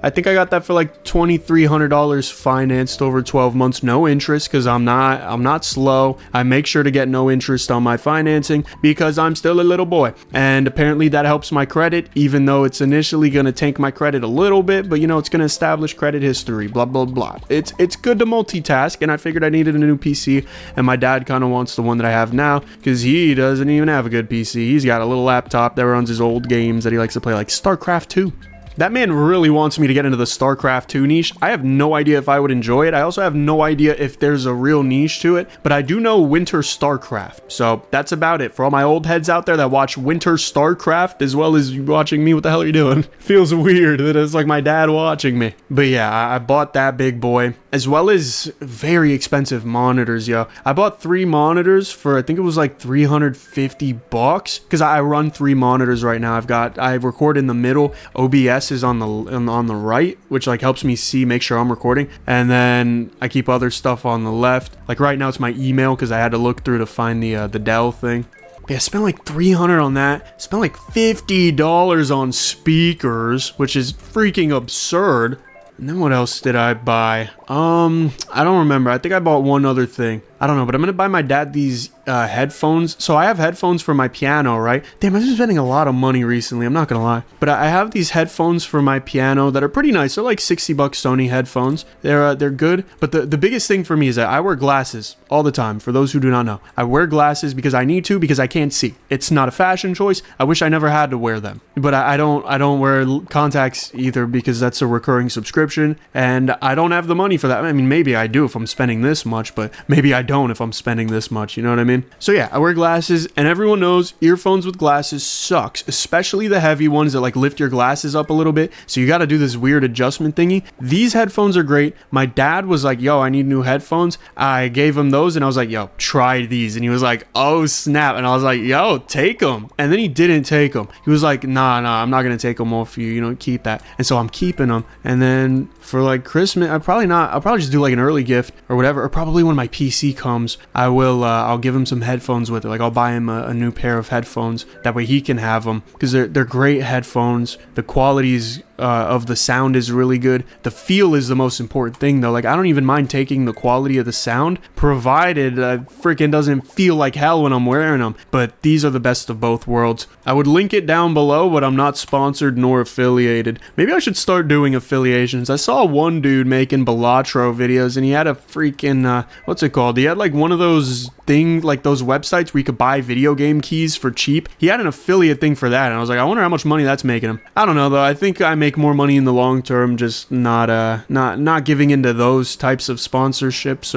I think I got that for like $2,300 financed over 12 months, no interest, because I'm not slow. I make sure to get no interest on my financing because I'm still a little boy, and apparently that helps my credit, even though it's initially going to tank my credit a little bit, but you know, it's going to establish credit history, blah blah blah. It's good to multitask, and I figured I needed a new PC, and my dad kind of wants the one that I have now because he doesn't even have a good PC. He's got a little laptop that runs his old games that he likes to play, like StarCraft 2. That man really wants me to get into the StarCraft 2 niche. I have no idea if I would enjoy it. I also have no idea if there's a real niche to it, but I do know Winter StarCraft. So that's about it. For all my old heads out there that watch Winter StarCraft as well as watching me, what the hell are you doing? Feels weird that it's like my dad watching me. But yeah, I bought that big boy, as well as very expensive monitors, yo. I bought 3 monitors for, I think it was like $350, because I run 3 monitors right now. I record in the middle, OBS is on the right, which like helps me make sure I'm recording, and then I keep other stuff on the left. Like right now it's my email because I had to look through to find the Dell thing. Yeah, I spent like $300 on that. Spent like $50 on speakers, which is freaking absurd. And then what else did I buy? I don't remember. I think I bought one other thing. I don't know, but I'm gonna buy my dad these headphones. So I have headphones for my piano, right? Damn, I've been spending a lot of money recently, I'm not gonna lie. But I have these headphones for my piano that are pretty nice. They're like $60 Sony headphones. They're good. But the biggest thing for me is that I wear glasses all the time. For those who do not know, I wear glasses because I need to, because I can't see. It's not a fashion choice. I wish I never had to wear them. But I don't wear contacts either because that's a recurring subscription, and I don't have the money for that. I mean, maybe I do if I'm spending this much, but maybe I don't if I'm spending this much, you know what I mean? So yeah, I wear glasses, and everyone knows earphones with glasses sucks, especially the heavy ones that like lift your glasses up a little bit, so you got to do this weird adjustment thingy. These headphones are great. My dad was like, yo, I need new headphones. I gave him those, and I was like, yo, try these, and he was like, oh snap, and I was like, yo, take them. And then he didn't take them. He was like, nah, I'm not gonna take them off you, keep that. And so I'm keeping them, and then for like Christmas, I'll probably just do like an early gift or whatever, or probably when my PC comes, I'll give him some headphones with it. Like I'll buy him a new pair of headphones. That way he can have them, because they're great headphones. The quality's of the sound is really good. The feel is the most important thing though. Like I don't even mind taking the quality of the sound, provided freaking doesn't feel like hell when I'm wearing them. But these are the best of both worlds. I would link it down below, but I'm not sponsored nor affiliated. Maybe I should start doing affiliations. I saw one dude making Balatro videos, and he had a freaking what's it called? He had like one of those things, like those websites where you could buy video game keys for cheap. He had an affiliate thing for that, and I was like, I wonder how much money that's making him. I don't know though. I think I make more money in the long term, just not giving into those types of sponsorships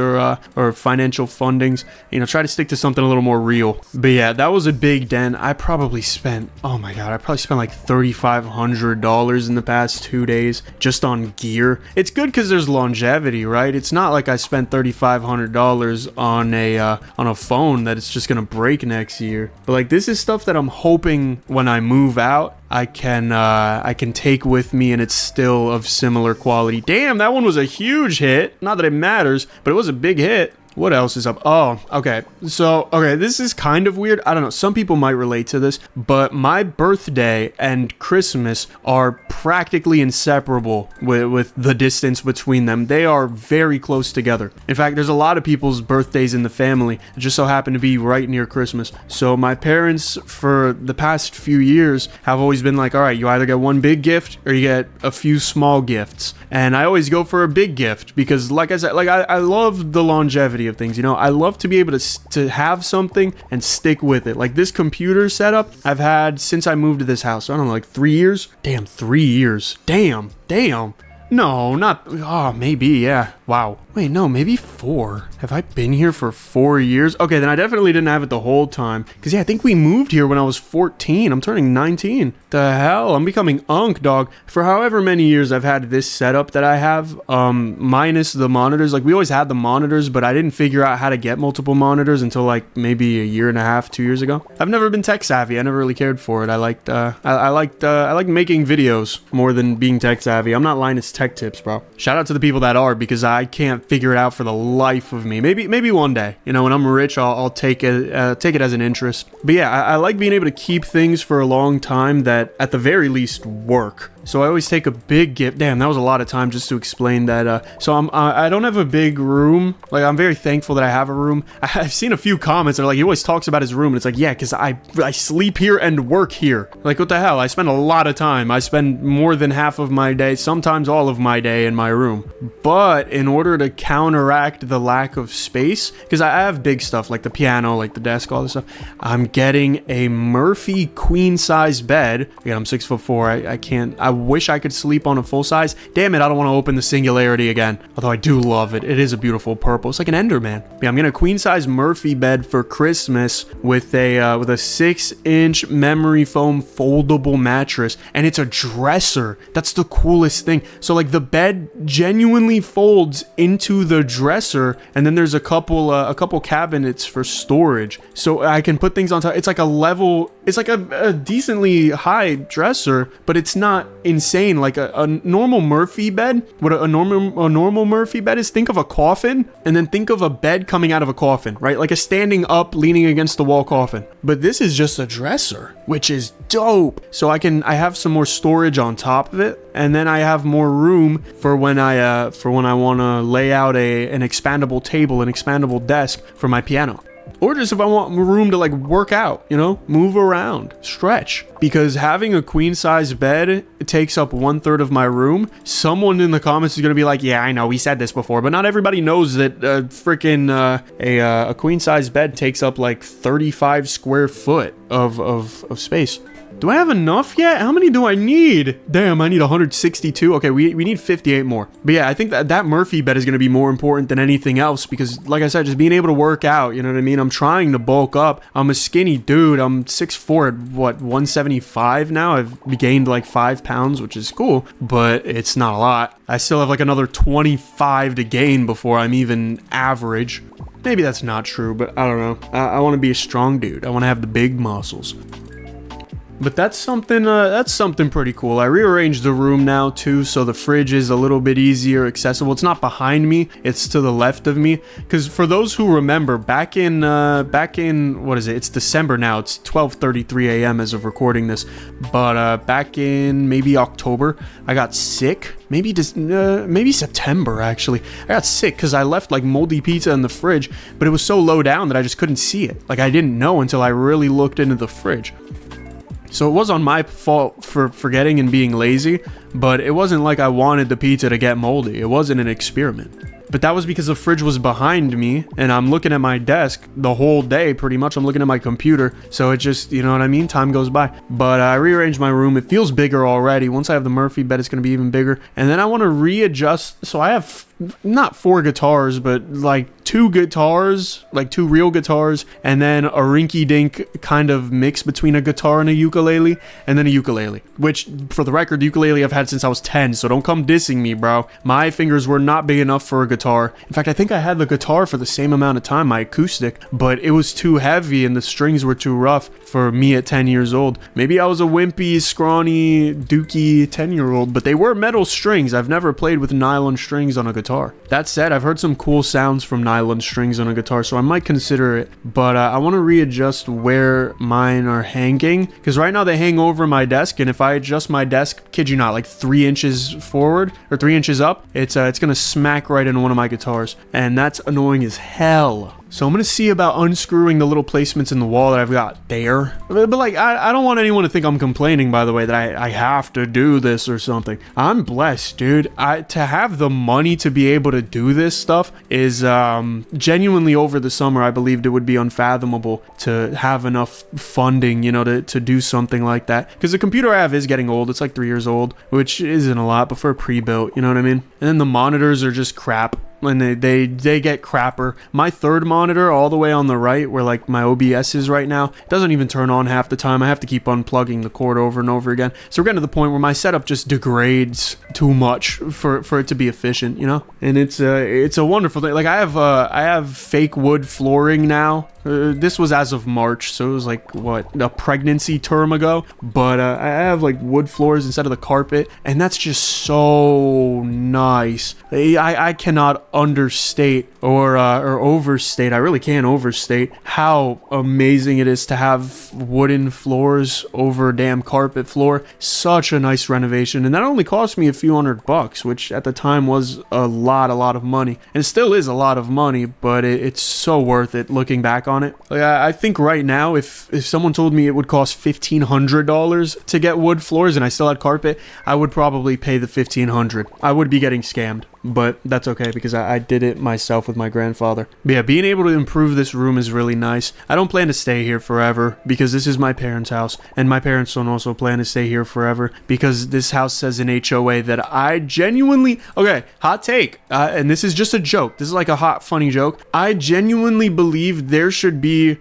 or financial fundings. You know, try to stick to something a little more real. But yeah, that was a big dent. I probably spent, oh my god, I probably spent like $3,500 in the past 2 days just on gear. It's good because there's longevity, right? It's not like I spent $3,500 on a phone that it's just gonna break next year. But like, this is stuff that I'm hoping when I move out I can take with me, and it's still of similar quality. Damn, that one was a huge hit. Not that it matters, but it was a big hit. What else is up? Oh, okay. So, okay, this is kind of weird. I don't know. Some people might relate to this, but my birthday and Christmas are practically inseparable with the distance between them. They are very close together. In fact, there's a lot of people's birthdays in the family that just so happen to be right near Christmas. So my parents, for the past few years, have always been like, all right, you either get one big gift or you get a few small gifts. And I always go for a big gift because, like I said, like I love the longevity of things. You know, I love to be able to have something and stick with it. Like this computer setup I've had since I moved to this house. I don't know, like 3 years. Damn, 3 years. Damn. No, not, oh, maybe, yeah. Wow. Wait, no, maybe 4. Have I been here for 4 years? Okay, then I definitely didn't have it the whole time. Because, yeah, I think we moved here when I was 14. I'm turning 19. The hell? I'm becoming unk, dog. For however many years I've had this setup that I have, minus the monitors. Like, we always had the monitors, but I didn't figure out how to get multiple monitors until, like, maybe a year and a half, 2 years ago. I've never been tech savvy. I never really cared for it. I liked making videos more than being tech savvy. I'm not Linus Tech Tips, bro. Shout out to the people that are, because I can't figure it out for the life of me. Maybe one day, you know, when I'm rich, I'll take it as an interest. But yeah, I like being able to keep things for a long time that at the very least work. So I always take a big gift. Damn, that was a lot of time just to explain that. So I don't have a big room. Like, I'm very thankful that I have a room. I've seen a few comments that are like, he always talks about his room. And it's like, yeah, because I sleep here and work here. Like, what the hell? I spend a lot of time. I spend more than half of my day, sometimes all of my day in my room. But in order to counteract the lack of space, because I have big stuff like the piano, like the desk, all this stuff, I'm getting a Murphy queen size bed. Again, I'm 6'4". I can't. I wish I could sleep on a full size. Damn it, I don't want to open the Singularity again. Although I do love it. It is a beautiful purple. It's like an Enderman. Yeah, I'm getting a queen size Murphy bed for Christmas with a 6-inch memory foam foldable mattress, and it's a dresser. That's the coolest thing. So like the bed genuinely folds into the dresser, and then there's a couple cabinets for storage, so I can put things on top. It's like a decently high dresser, but it's not insane like a normal Murphy bed. What a normal Murphy bed is, think of a coffin and then think of a bed coming out of a coffin, right? Like a standing up, leaning against the wall coffin. But this is just a dresser, which is dope. So I have some more storage on top of it, and then I have more room for when I want to lay out an expandable table, an expandable desk for my piano. Or just if I want room to like work out, you know, move around, stretch. Because having a queen size bed takes up 1/3 of my room. Someone in the comments is going to be like, yeah, I know, we said this before, but not everybody knows that a queen size bed takes up like 35 square foot of space. Do I have enough yet? How many do I need? Damn, I need 162. Okay, we need 58 more. But yeah, I think that Murphy bed is going to be more important than anything else because, like I said, just being able to work out, you know what I mean? I'm trying to bulk up. I'm a skinny dude. I'm 6'4" at, 175 now? I've gained like 5 pounds, which is cool, but it's not a lot. I still have like another 25 to gain before I'm even average. Maybe that's not true, but I don't know. I want to be a strong dude. I want to have the big muscles. But that's something pretty cool. I rearranged the room now too, so the fridge is a little bit easier accessible. It's not behind me, it's to the left of me. Because for those who remember, back in what is it? It's December now. It's 12:33 a.m. as of recording this. But back in maybe October, I got sick. Maybe September actually. I got sick because I left like moldy pizza in the fridge, but it was so low down that I just couldn't see it. Like I didn't know until I really looked into the fridge. So it was on my fault for forgetting and being lazy, but it wasn't like I wanted the pizza to get moldy. It wasn't an experiment. But that was because the fridge was behind me, and I'm looking at my desk the whole day, pretty much. I'm looking at my computer, so it just, you know what I mean? Time goes by. But I rearranged my room. It feels bigger already. Once I have the Murphy bed, it's going to be even bigger. And then I want to readjust. So I have not 4 guitars, but like 2 guitars, like 2 real guitars, and then a rinky-dink kind of mix between a guitar and a ukulele, and then a ukulele. Which, for the record, the ukulele I've had since I was 10, so don't come dissing me, bro. My fingers were not big enough for a guitar. In fact, I think I had the guitar for the same amount of time, my acoustic, but it was too heavy and the strings were too rough for me at 10 years old. Maybe I was a wimpy, scrawny, dookie 10-year-old, but they were metal strings. I've never played with nylon strings on a guitar. That said, I've heard some cool sounds from nylon strings on a guitar, so I might consider it, but I want to readjust where mine are hanging, because right now they hang over my desk, and if I adjust my desk, kid you not, like 3 inches forward, or 3 inches up, it's gonna smack right into one of my guitars, and that's annoying as hell. So I'm going to see about unscrewing the little placements in the wall that I've got there. But like, I don't want anyone to think I'm complaining, by the way, that I have to do this or something. I'm blessed, dude. To have the money to be able to do this stuff is genuinely, over the summer, I believed it would be unfathomable to have enough funding, you know, to do something like that. Because the computer I have is getting old. It's like 3 years old, which isn't a lot, but for a pre-built, you know what I mean? And then the monitors are just crap. And they get crapper. My third monitor all the way on the right, where like my OBS is right now, doesn't even turn on half the time. I have to keep unplugging the cord over and over again. So we're getting to the point where my setup just degrades too much for it to be efficient, you know? And it's a wonderful thing. Like I have fake wood flooring now. This was as of March, so it was like, what, a pregnancy term ago? But I have like wood floors instead of the carpet, and that's just so nice. I cannot understate or overstate, I really can't overstate how amazing it is to have wooden floors over a damn carpet floor. Such a nice renovation, and that only cost me a few $100, which at the time was a lot of money, and it still is a lot of money, but it's so worth it looking back on it. Like, I think right now, if someone told me it would cost $1,500 to get wood floors and I still had carpet, I would probably pay the $1,500. I would be getting scammed, but that's okay because I did it myself with my grandfather. But yeah, being able to improve this room is really nice. I don't plan to stay here forever because this is my parents' house, and my parents don't also plan to stay here forever because this house says in HOA that I genuinely, okay, hot take, and this is just a joke. This is like a hot, funny joke. I genuinely believe there should be,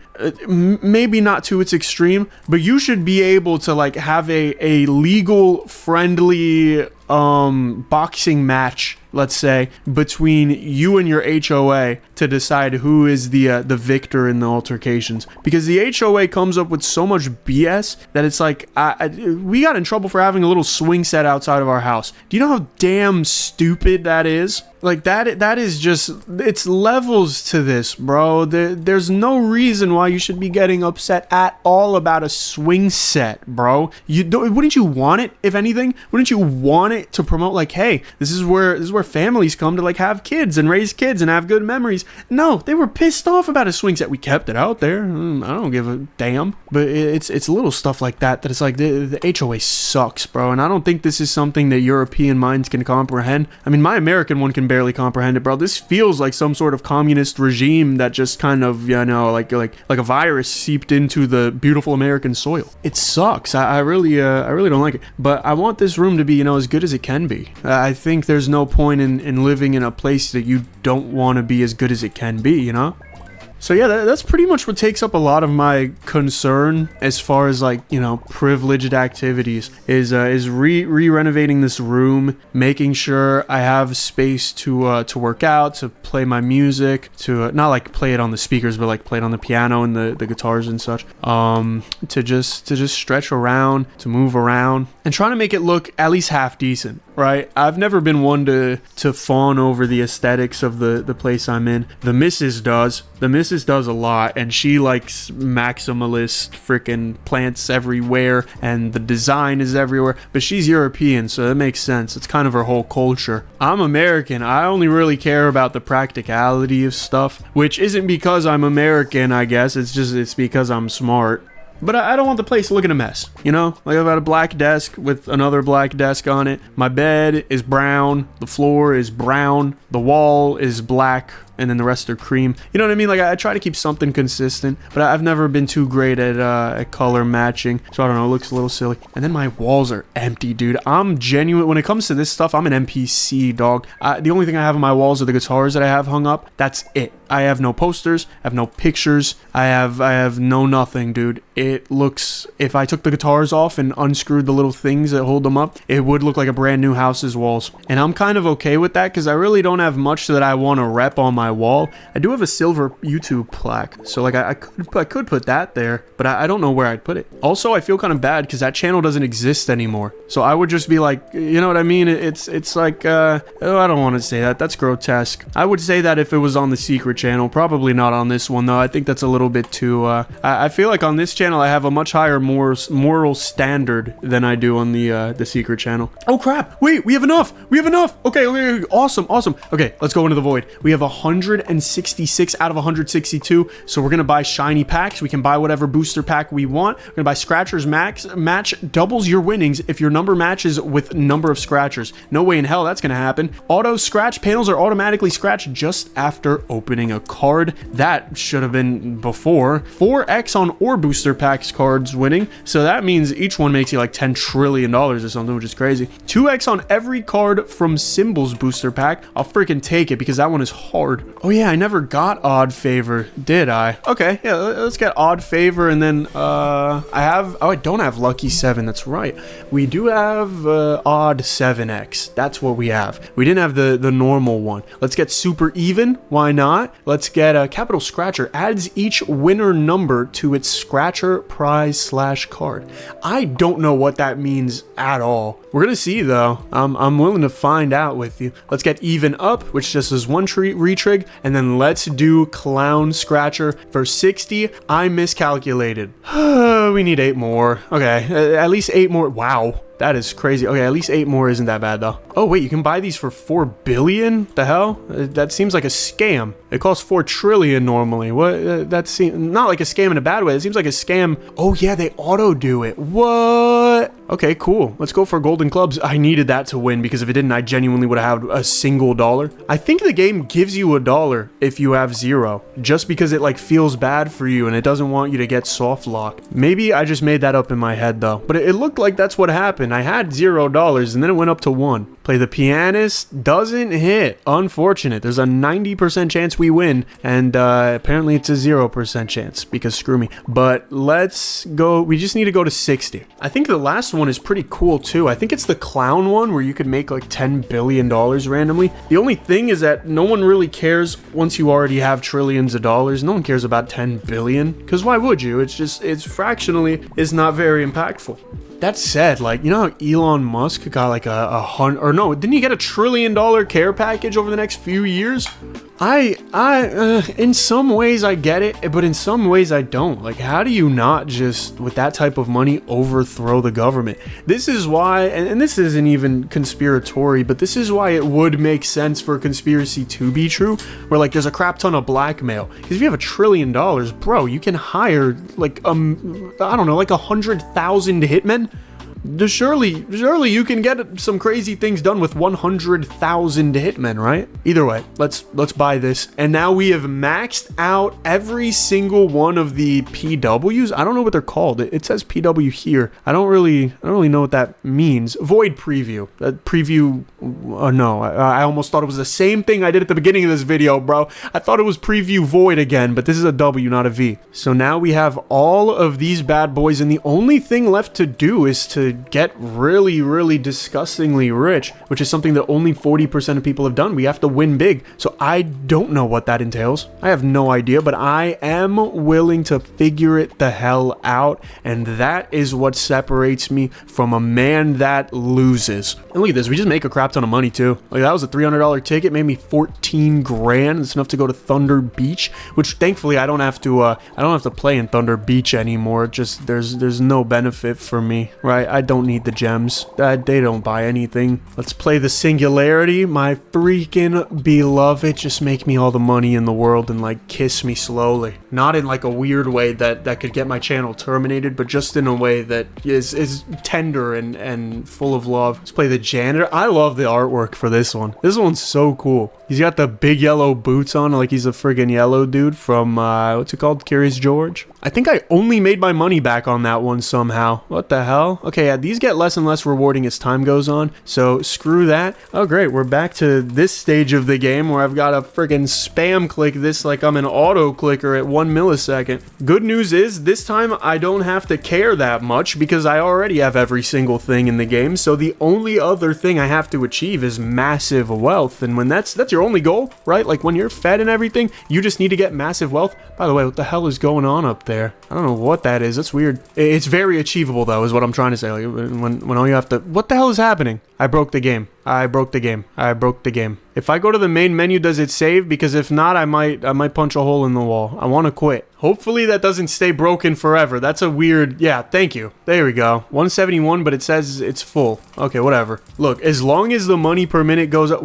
maybe not to its extreme, but you should be able to like have a legal, friendly boxing match, let's say, between you and your HOA to decide who is the victor in the altercations, because the HOA comes up with so much BS that it's like we got in trouble for having a little swing set outside of our house. Do you know how damn stupid that is? Like that is just, it's levels to this, bro. There's no reason why you should be getting upset at all about a swing set, bro. Wouldn't you want it? If anything, wouldn't you want it to promote like, hey, this is where families come to like have kids and raise kids and have good memories? No, they were pissed off about a swing set. We kept it out there. I don't give a damn. But it's little stuff like that it's like the HOA sucks, bro. And I don't think this is something that European minds can comprehend. I mean, my American one can barely comprehend it, bro. This feels like some sort of communist regime that just kind of, you know, like a virus seeped into the beautiful American soil. It sucks. I really don't like it. But I want this room to be, you know, as good as it can be. I think there's no point in living in a place that you don't want to be as good as it can be, you know? So yeah, that's pretty much what takes up a lot of my concern as far as like, you know, privileged activities is re-renovating this room, making sure I have space to work out, to play my music, to not like play it on the speakers, but like play it on the piano and the guitars and such. To just stretch around, to move around, and trying to make it look at least half decent, right? I've never been one to fawn over the aesthetics of the place I'm in. The missus does a lot, and she likes maximalist freaking plants everywhere, and the design is everywhere, but she's European, so that makes sense. It's kind of her whole culture. I'm American. I only really care about the practicality of stuff, which isn't because I'm American, I guess. It's because I'm smart. But I don't want the place looking a mess, you know? Like I've got a black desk with another black desk on it. My bed is brown. The floor is brown. The wall is black. And then the rest are cream. You know what I mean? Like I try to keep something consistent, but I've never been too great at color matching. So I don't know, it looks a little silly. And then my walls are empty, dude. I'm genuine. When it comes to this stuff, I'm an NPC, dog. The only thing I have on my walls are the guitars that I have hung up. That's it. I have no posters. I have no pictures. I have no nothing, dude. It looks, if I took the guitars off and unscrewed the little things that hold them up, it would look like a brand new house's walls. And I'm kind of okay with that because I really don't have much that I want to rep on my wall. I do have a silver YouTube plaque, so like I could put that there, but I don't know where I'd put it. Also, I feel kind of bad because that channel doesn't exist anymore, so I would just be like, you know what I mean? It's like oh, I don't want to say that. That's grotesque. I would say that if it was on the secret channel, probably not on this one though. I think that's a little bit too. I feel like on this channel I have a much higher moral standard than I do on the secret channel. Oh crap! Wait, we have enough. We have enough. Okay, awesome. Okay, let's go into the void. We have 166 out of 162, so we're gonna buy shiny packs. We can buy whatever booster pack we want. We're gonna buy scratchers. Match doubles your winnings if your number matches with number of scratchers. No way in hell that's gonna happen. Auto scratch panels are automatically scratched just after opening a card. That should have been before. 4x on ore booster packs cards winning, so that means each one makes you like $10 trillion or something, which is crazy. 2x on every card from symbols booster pack. I'll freaking take it because that one is hard. Oh yeah, I never got odd favor, did I? Okay, yeah, let's get odd favor, and then I don't have lucky 7. That's right. We do have odd 7x. That's what we have. We didn't have the normal one. Let's get super even. Why not? Let's get a capital scratcher. Adds each winner number to its scratcher prize / card. I don't know what that means at all. We're gonna see though. I'm willing to find out with you. Let's get even up, which just is one retrig, and then let's do clown scratcher for 60. I miscalculated. We need 8 more. Okay, at least 8 more. Wow. That is crazy. Okay, at least 8 more isn't that bad though. Oh wait, you can buy these for 4 billion? The hell? That seems like a scam. It costs 4 trillion normally. What? That seems not like a scam in a bad way. It seems like a scam. Oh yeah, they auto do it. What? Okay, cool. Let's go for golden clubs. I needed that to win because if it didn't, I genuinely would have had a single dollar. I think the game gives you $1 if you have 0, just because it like feels bad for you and it doesn't want you to get soft locked. Maybe I just made that up in my head though, but it looked like that's what happened. I had $0 and then it went up to 1. Play the pianist, doesn't hit. Unfortunate. There's a 90% chance we win, and apparently it's a 0% chance because screw me. But let's go. We just need to go to 60. I think the last one is pretty cool too. I think it's the clown one where you could make like $10 billion randomly. The only thing is that no one really cares once you already have trillions of dollars. No one cares about 10 billion because why would you? It's fractionally is not very impactful. That said, like, you know how Elon Musk got like a hundred, or no, didn't he get $1 trillion care package over the next few years? In some ways I get it, but in some ways I don't. Like, how do you not just, with that type of money, overthrow the government? This is why, and this isn't even conspiratory, but this is why it would make sense for a conspiracy to be true, where like there's a crap ton of blackmail. Because if you have $1 trillion, bro, you can hire like I don't know, like 100,000 hitmen. Surely you can get some crazy things done with 100,000 hitmen, right? Either way, let's buy this. And now we have maxed out every single one of the PWs. I don't know what they're called. It says PW here. I don't really know what that means. Void preview. Preview. No, I almost thought it was the same thing I did at the beginning of this video, bro. I thought it was preview void again, but this is a W, not a V. So now we have all of these bad boys, and the only thing left to do is to get really disgustingly rich, which is something that only 40% of people have done. We have to win big. So I don't know what that entails. I have no idea, but I am willing to figure it the hell out, and that is what separates me from a man that loses. And look at this, we just make a crap ton of money too. Like, that was a $300 ticket, made me 14 grand. It's enough to go to Thunder Beach, which thankfully I don't have to play in Thunder Beach anymore. Just there's no benefit for me, right? I don't need the gems. They don't buy anything. Let's play the Singularity. My freaking beloved. Just make me all the money in the world and like kiss me slowly. Not in like a weird way that could get my channel terminated, but just in a way that is tender and full of love. Let's play the Janitor. I love the artwork for this one. This one's so cool. He's got the big yellow boots on, like he's a friggin' yellow dude from, what's it called? Curious George? I think I only made my money back on that one somehow. What the hell? Okay, yeah, these get less and less rewarding as time goes on, so screw that. Oh, great, we're back to this stage of the game where I've got to friggin' spam click this like I'm an auto clicker at 1 millisecond. Good news is, this time I don't have to care that much because I already have every single thing in the game, so the only other thing I have to achieve is massive wealth, and when that's your only goal, right? Like when you're fed and everything, you just need to get massive wealth. By the way, what the hell is going on up there? I don't know what that is. That's weird. It's very achievable though, is what I'm trying to say. Like when all you have to, what the hell is happening? I broke the game. I broke the game. I broke the game. If I go to the main menu, does it save? Because if not, I might punch a hole in the wall. I want to quit. Hopefully that doesn't stay broken forever. That's a weird, yeah, thank you. There we go. 171, but it says it's full. Okay, whatever. Look, as long as the money per minute goes up,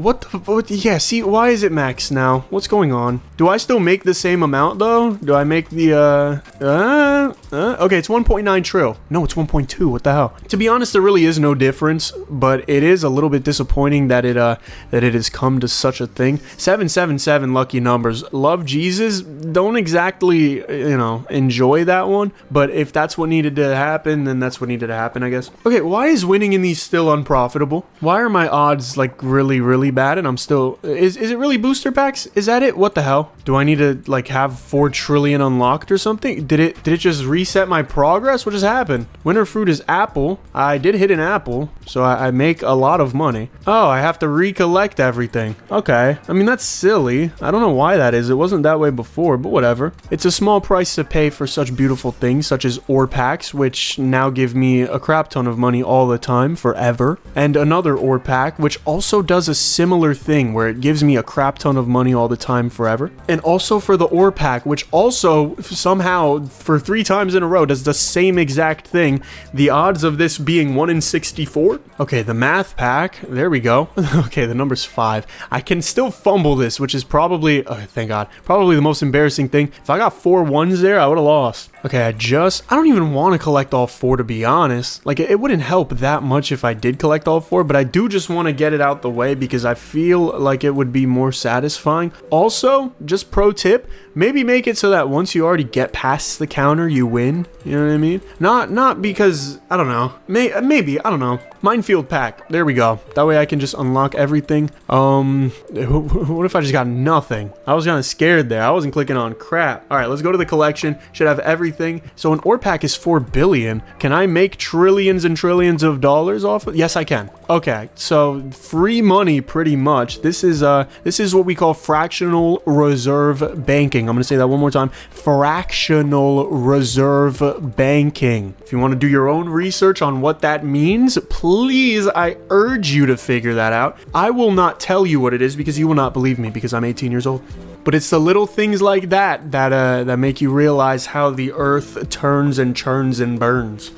yeah, see, why is it maxed now? What's going on? Do I still make the same amount though? Do I make the, okay, it's 1.9 trill. No, it's 1.2. What the hell? To be honest, there really is no difference, but it is a little bit disappointing that it has come to such a thing. 777 lucky numbers. Love Jesus. Don't exactly, enjoy that one, but if that's what needed to happen, then that's what needed to happen, I guess. Okay, why is winning in these still unprofitable? Why are my odds like really bad and I'm still, is it really booster packs? Is that it? What the hell? Do I need to like have 4 trillion unlocked or something? Did it just reset my progress? What just happened? Winter fruit is apple. I did hit an apple, so I make a lot of money. Oh, I have to recollect everything. Okay, I mean, that's silly. I don't know why that is. It wasn't that way before, but whatever. It's a small price to pay for such beautiful things, such as ore packs, which now give me a crap ton of money all the time, forever. And another ore pack, which also does a similar thing, where it gives me a crap ton of money all the time, forever. And also for the ore pack, which also somehow, for 3 times in a row, does the same exact thing. The odds of this being 1 in 64? Okay, the math pack, there we go. Okay, the number's 5. I can still fumble this, which is probably, oh, thank God, probably the most embarrassing thing. If I got 4 1s there, I would have lost. Okay, I don't even want to collect all 4, to be honest. Like, it wouldn't help that much if I did collect all 4, but I do just want to get it out the way because I feel like it would be more satisfying. Also, just pro tip, maybe make it so that once you already get past the counter, you win. You know what I mean? Not because, I don't know. Maybe, I don't know. Minefield pack. There we go. That way I can just unlock everything. What if I just got nothing? I was kind of scared there. I wasn't clicking on crap. All right, let's go to the collection. Should have everything. So an ore pack is 4 billion. Can I make trillions and trillions of dollars off of? Yes, I can. Okay, so free money pretty much. This is what we call fractional reserve banking. I'm going to say that one more time. Fractional reserve banking. If you want to do your own research on what that means, please, I urge you to figure that out. I will not tell you what it is because you will not believe me because I'm 18 years old. But it's the little things like that make you realize how the earth turns and churns and burns.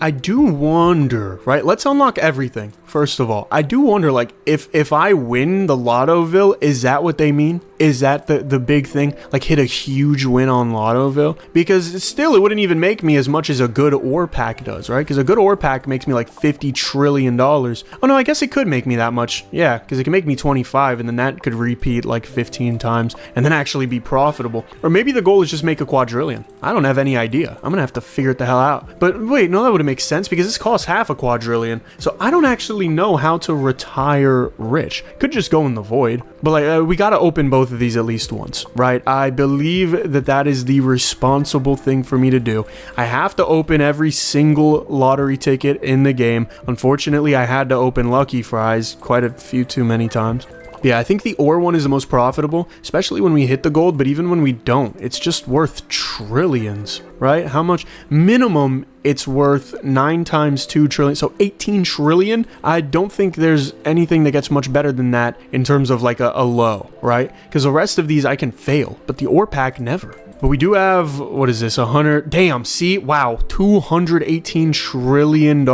I do wonder, right? Let's unlock everything. First of all, I do wonder, like, if I win the Lottoville, is that what they mean? Is that the big thing? Like, hit a huge win on Lottoville? Because still, it wouldn't even make me as much as a good ore pack does, right? Because a good ore pack makes me like $50 trillion. Oh no, I guess it could make me that much. Yeah, because it can make me 25, and then that could repeat like 15 times, and then actually be profitable. Or maybe the goal is just make a quadrillion. I don't have any idea. I'm gonna have to figure it the hell out. But wait, no, that wouldn't make sense because this costs half a quadrillion. So I don't actually know how to retire rich. Could just go in the void. But like, we gotta open both of these at least once, right? I believe that is the responsible thing for me to do. I have to open every single lottery ticket in the game. Unfortunately, I had to open Lucky Fries quite a few too many times. Yeah, I think the ore one is the most profitable, especially when we hit the gold, but even when we don't, it's just worth trillions, right? How much? Minimum, it's worth 9 times 2 trillion, so 18 trillion. I don't think there's anything that gets much better than that in terms of like a low, right? Because the rest of these I can fail, but the ore pack never. But we do have, what is this, 100, damn, see, wow, $218 trillion.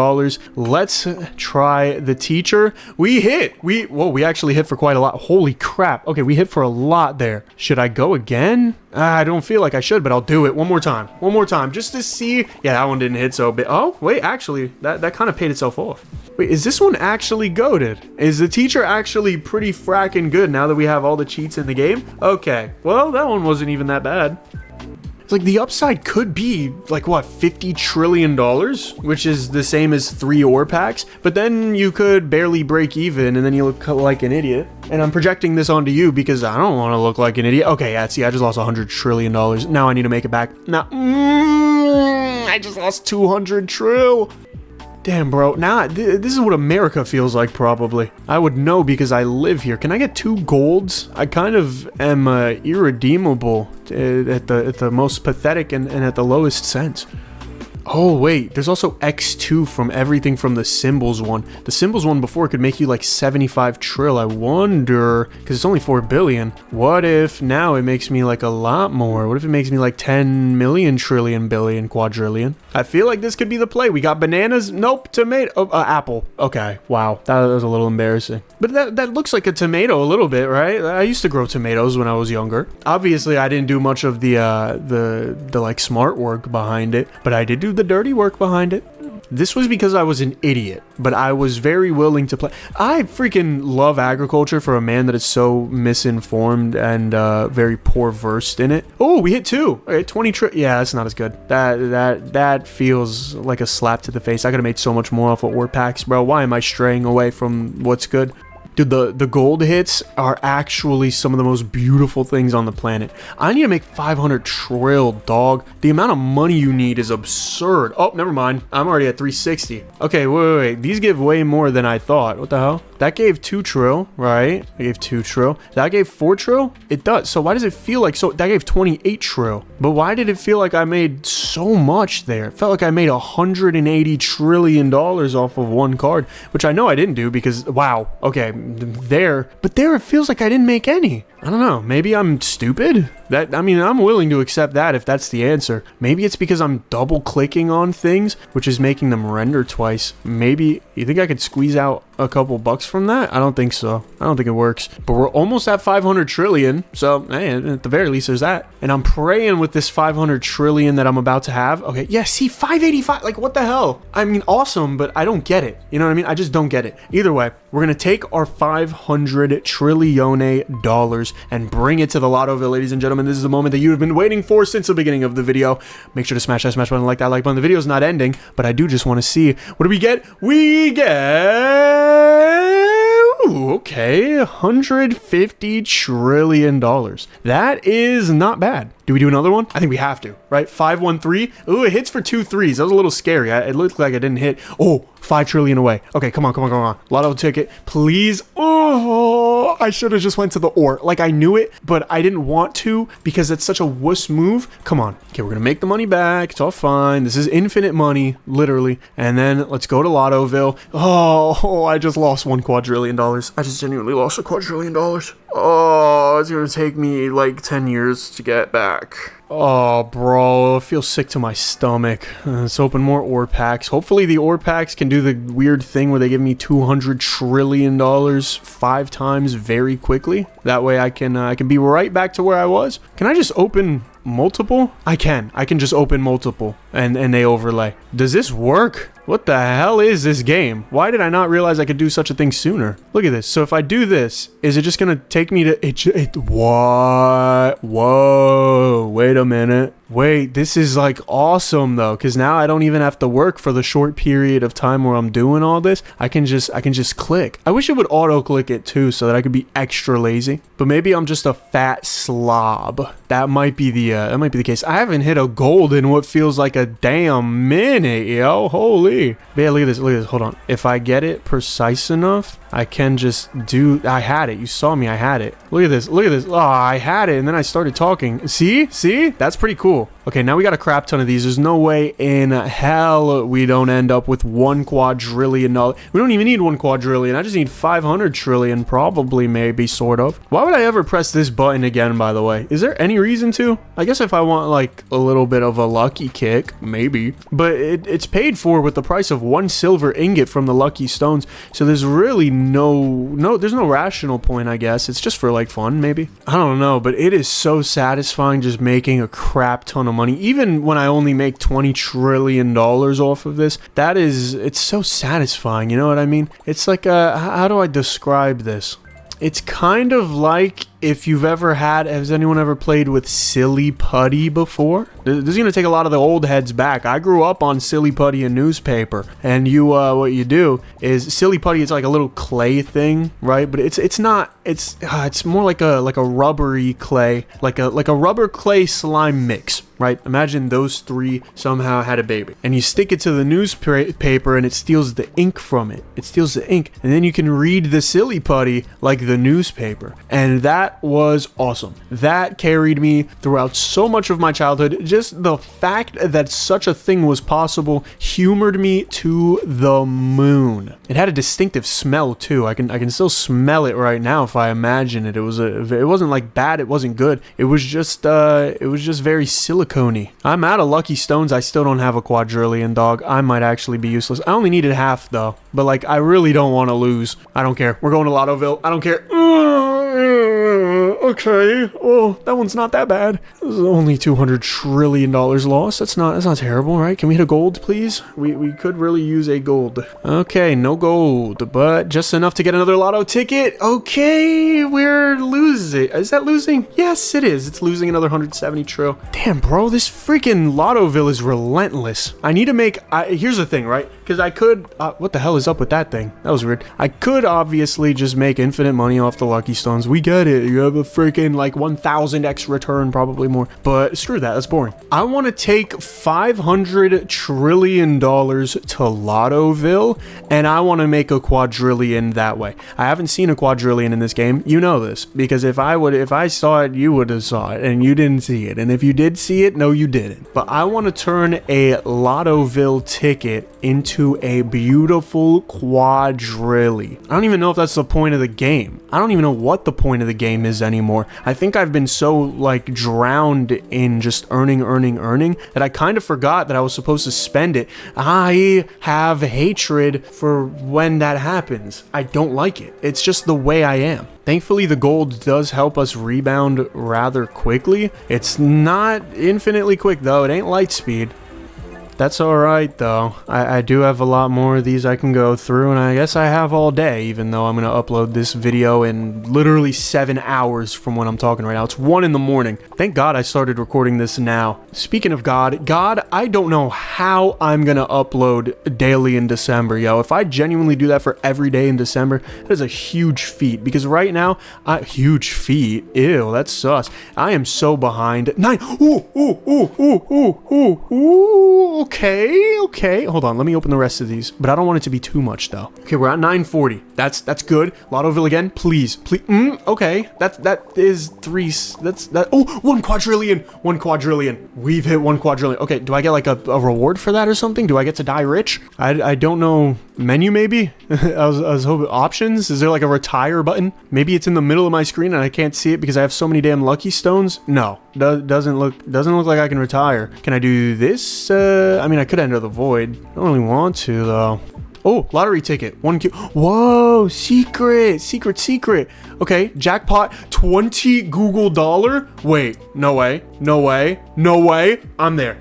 Let's try the teacher. We hit, whoa, we actually hit for quite a lot. Holy crap. Okay, we hit for a lot there. Should I go again? I don't feel like I should, but I'll do it one more time, just to see. Yeah, that one didn't hit so big. Oh, wait, actually, that kind of paid itself off. Wait, is this one actually goated? Is the teacher actually pretty fracking good now that we have all the cheats in the game? Okay, well, that one wasn't even that bad. It's like the upside could be like, what, $50 trillion, which is the same as 3 ore packs, but then you could barely break even and then you look like an idiot. And I'm projecting this onto you because I don't want to look like an idiot. Okay, yeah, see, I just lost $100 trillion. Now I need to make it back. Now, I just lost 200 trill. Damn, bro. Now, this is what America feels like, probably. I would know because I live here. Can I get 2 golds? I kind of am irredeemable at the most pathetic and at the lowest sense. Oh, wait. There's also X2 from everything from the symbols one. The symbols one before could make you like 75 trill. I wonder, because it's only 4 billion. What if now it makes me like a lot more? What if it makes me like 10 million trillion billion quadrillion? I feel like this could be the play. We got bananas. Nope. Tomato. Oh, apple. Okay. Wow. That was a little embarrassing. But that looks like a tomato a little bit, right? I used to grow tomatoes when I was younger. Obviously, I didn't do much of the like smart work behind it, but I did do the dirty work behind it. This was because I was an idiot, but I was very willing to play. I freaking love agriculture for a man that is so misinformed and very poor versed in it. Oh, we hit 2. Okay, 20 yeah, that's not as good. That feels like a slap to the face. I could have made so much more off of ore packs, bro. Why am I straying away from what's good? Dude, the gold hits are actually some of the most beautiful things on the planet. I need to make 500 trill, dog. The amount of money you need is absurd. Oh, never mind. I'm already at 360. Okay, wait. These give way more than I thought. What the hell? That gave 2 trill, right? That gave 2 trill. That gave 4 trill? It does. So why does it feel like so? That gave 28 trill. But why did it feel like I made so much there? It felt like I made $180 trillion off of one card, which I know I didn't do because, wow. Okay, but there it feels like I didn't make any. I don't know. Maybe I'm stupid? I mean, I'm willing to accept that if that's the answer. Maybe it's because I'm double clicking on things, which is making them render twice. Maybe, you think I could squeeze out a couple bucks from that? I don't think so. I don't think it works. But we're almost at 500 trillion. So, hey, at the very least, there's that. And I'm praying with this 500 trillion that I'm about to have. Okay, yeah, see, 585. Like, what the hell? I mean, awesome, but I don't get it. You know what I mean? I just don't get it. Either way, we're going to take our 500 trillione dollars and bring it to the Lottoville, ladies and gentlemen. This is the moment that you have been waiting for since the beginning of the video. Make sure to smash that smash button, like that like button. The video's not ending, but I do just want to see, what do we get? We get, ooh, okay, $150 trillion. That is not bad. Do we do another one? I think we have to, right? 513. Ooh, it hits for 2 3s. That was a little scary. It looked like I didn't hit. Oh, 5 trillion away. Okay, come on. Lotto ticket, please. Oh, I should have just went to the ore. Like, I knew it, but I didn't want to because it's such a wuss move. Come on. Okay, we're gonna make the money back. It's all fine. This is infinite money, literally. And then let's go to Lottoville. Oh, I just lost $1 quadrillion. I just genuinely lost $250,000,000,000. Oh, it's gonna take me like 10 years to get back. Oh, bro, I feel sick to my stomach. Let's open more ore packs. Hopefully the ore packs can do the weird thing where they give me $200 trillion 5 times very quickly. That way I can be right back to where I was. Can I just open multiple? I can just open multiple and they overlay. Does this work? What the hell is this game? Why did I not realize I could do such a thing sooner? Look at this. So if I do this, is it just gonna take me to what? Whoa, wait a minute. Wait, this is like awesome though, because now I don't even have to work for the short period of time where I'm doing all this. I can just click. I wish it would auto click it too so that I could be extra lazy, but maybe I'm just a fat slob. That might be the case. I haven't hit a gold in what feels like a damn minute, yo. Holy. But yeah, look at this, hold on. If I get it precise enough, I can just do, I had it. You saw me, I had it. Look at this. Oh, I had it and then I started talking. See? That's pretty cool. Okay, now we got a crap ton of these. There's no way in hell we don't end up with $1 quadrillion. We don't even need 1 quadrillion. I just need 500 trillion, probably, maybe, sort of. Why would I ever press this button again, by the way? Is there any reason to? I guess if I want, like, a little bit of a lucky kick, maybe. But it's paid for with the price of 1 silver ingot from the lucky stones. So there's really there's no rational point, I guess. It's just for, like, fun, maybe. I don't know, but it is so satisfying just making a crap ton of money. Even when I only make $20 trillion off of this, it's so satisfying, you know what I mean? It's like, how do I describe this? It's kind of like if you've ever has anyone ever played with Silly Putty before? This is going to take a lot of the old heads back. I grew up on Silly Putty and newspaper, and what you do is Silly Putty is like a little clay thing, right? But it's more like a rubbery clay, like a rubber clay slime mix, right? Imagine those 3 somehow had a baby, and you stick it to the newspaper and it steals the ink from it. It steals the ink, and then you can read the Silly Putty like the newspaper, and that was awesome. That carried me throughout so much of my childhood. Just the fact that such a thing was possible humored me to the moon. It had a distinctive smell too. I can still smell it right now if I imagine it. It wasn't like bad, it wasn't good. It was just very silicone-y. I'm out of lucky stones. I still don't have a quadrillion, dog. I might actually be useless. I only needed half though, but like I really don't want to lose. I don't care. We're going to Lottoville. I don't care. Okay, well, that one's not that bad. This is only $200 trillion lost. That's not terrible, right? Can we hit a gold, please? We could really use a gold. Okay, no gold, but just enough to get another lotto ticket. Okay, we're losing. Is that losing? Yes, it is. It's losing another 170 trill. Damn, bro, this freaking Lottoville is relentless. I need to make, here's the thing, right? Because I could, what the hell is up with that thing? That was weird. I could obviously just make infinite money off the lucky stones. We get it. You have a freaking like 1000x return, probably more. But screw that. That's boring. I want to take $500 trillion to Lottoville, and I want to make a quadrillion that way. I haven't seen a quadrillion in this game. You know this, because if I saw it, you would have saw it, and you didn't see it. And if you did see it, no, you didn't. But I want to turn a Lottoville ticket into a beautiful quadrillion. I don't even know if that's the point of the game. I don't even know what the point of the game is anymore. I think I've been so like drowned in just earning that I kind of forgot that I was supposed to spend it. I have hatred for when that happens. I don't like it. It's just the way I am. Thankfully, the gold does help us rebound rather quickly. It's not infinitely quick though. It ain't light speed. That's alright though. I do have a lot more of these I can go through, and I guess I have all day, even though I'm going to upload this video in literally 7 hours from when I'm talking right now. It's 1 in the morning. Thank God I started recording this now. Speaking of God, I don't know how I'm going to upload daily in December, yo. If I genuinely do that for every day in December, that is a huge feat, because right now, huge feat? Ew, that's sus. I am so behind. 9! Ooh, ooh, ooh, ooh, ooh, ooh, ooh. Okay. Hold on, let me open the rest of these. But I don't want it to be too much, though. Okay, we're at 940. That's good. Lottoville again, please. Okay. That is three. Oh, 1 quadrillion. 1 quadrillion. We've hit 1 quadrillion. Okay, do I get like a reward for that or something? Do I get to die rich? I don't know. Menu, maybe? I was hoping options. Is there like a retire button? Maybe it's in the middle of my screen and I can't see it because I have so many damn lucky stones. No, doesn't look like I can retire. Can I do this? I mean, I could enter the void. I don't really want to though. Oh, lottery ticket. 1 Q. Whoa, secret. Okay, jackpot, 20 Google dollar. Wait, no way. I'm there.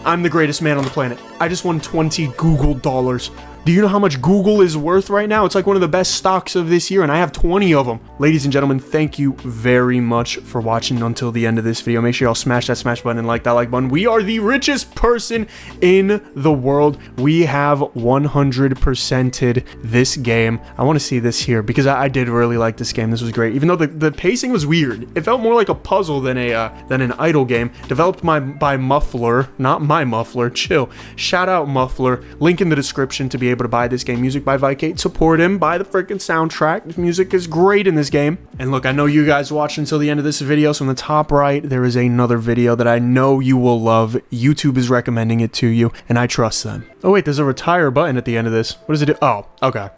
I'm the greatest man on the planet. I just won 20 Google dollars. Do you know how much Google is worth right now? It's like one of the best stocks of this year, and I have 20 of them. Ladies and gentlemen, thank you very much for watching until the end of this video. Make sure y'all smash that smash button and like that like button. We are the richest person in the world. We have 100%ed this game. I want to see this here because I did really like this game. This was great. Even though the pacing was weird. It felt more like a puzzle than an idle game. Developed by Muffler, not my Muffler. Chill. Shout out Muffler. Link in the description to be able to buy this game. Music by Vicate. Support him. Buy the freaking soundtrack. The music is great in this game. And look, I know you guys watched until the end of this video, so in the top right, there is another video that I know you will love. YouTube is recommending it to you, and I trust them. Oh wait, there's a retire button at the end of this. What does it do? Oh, okay.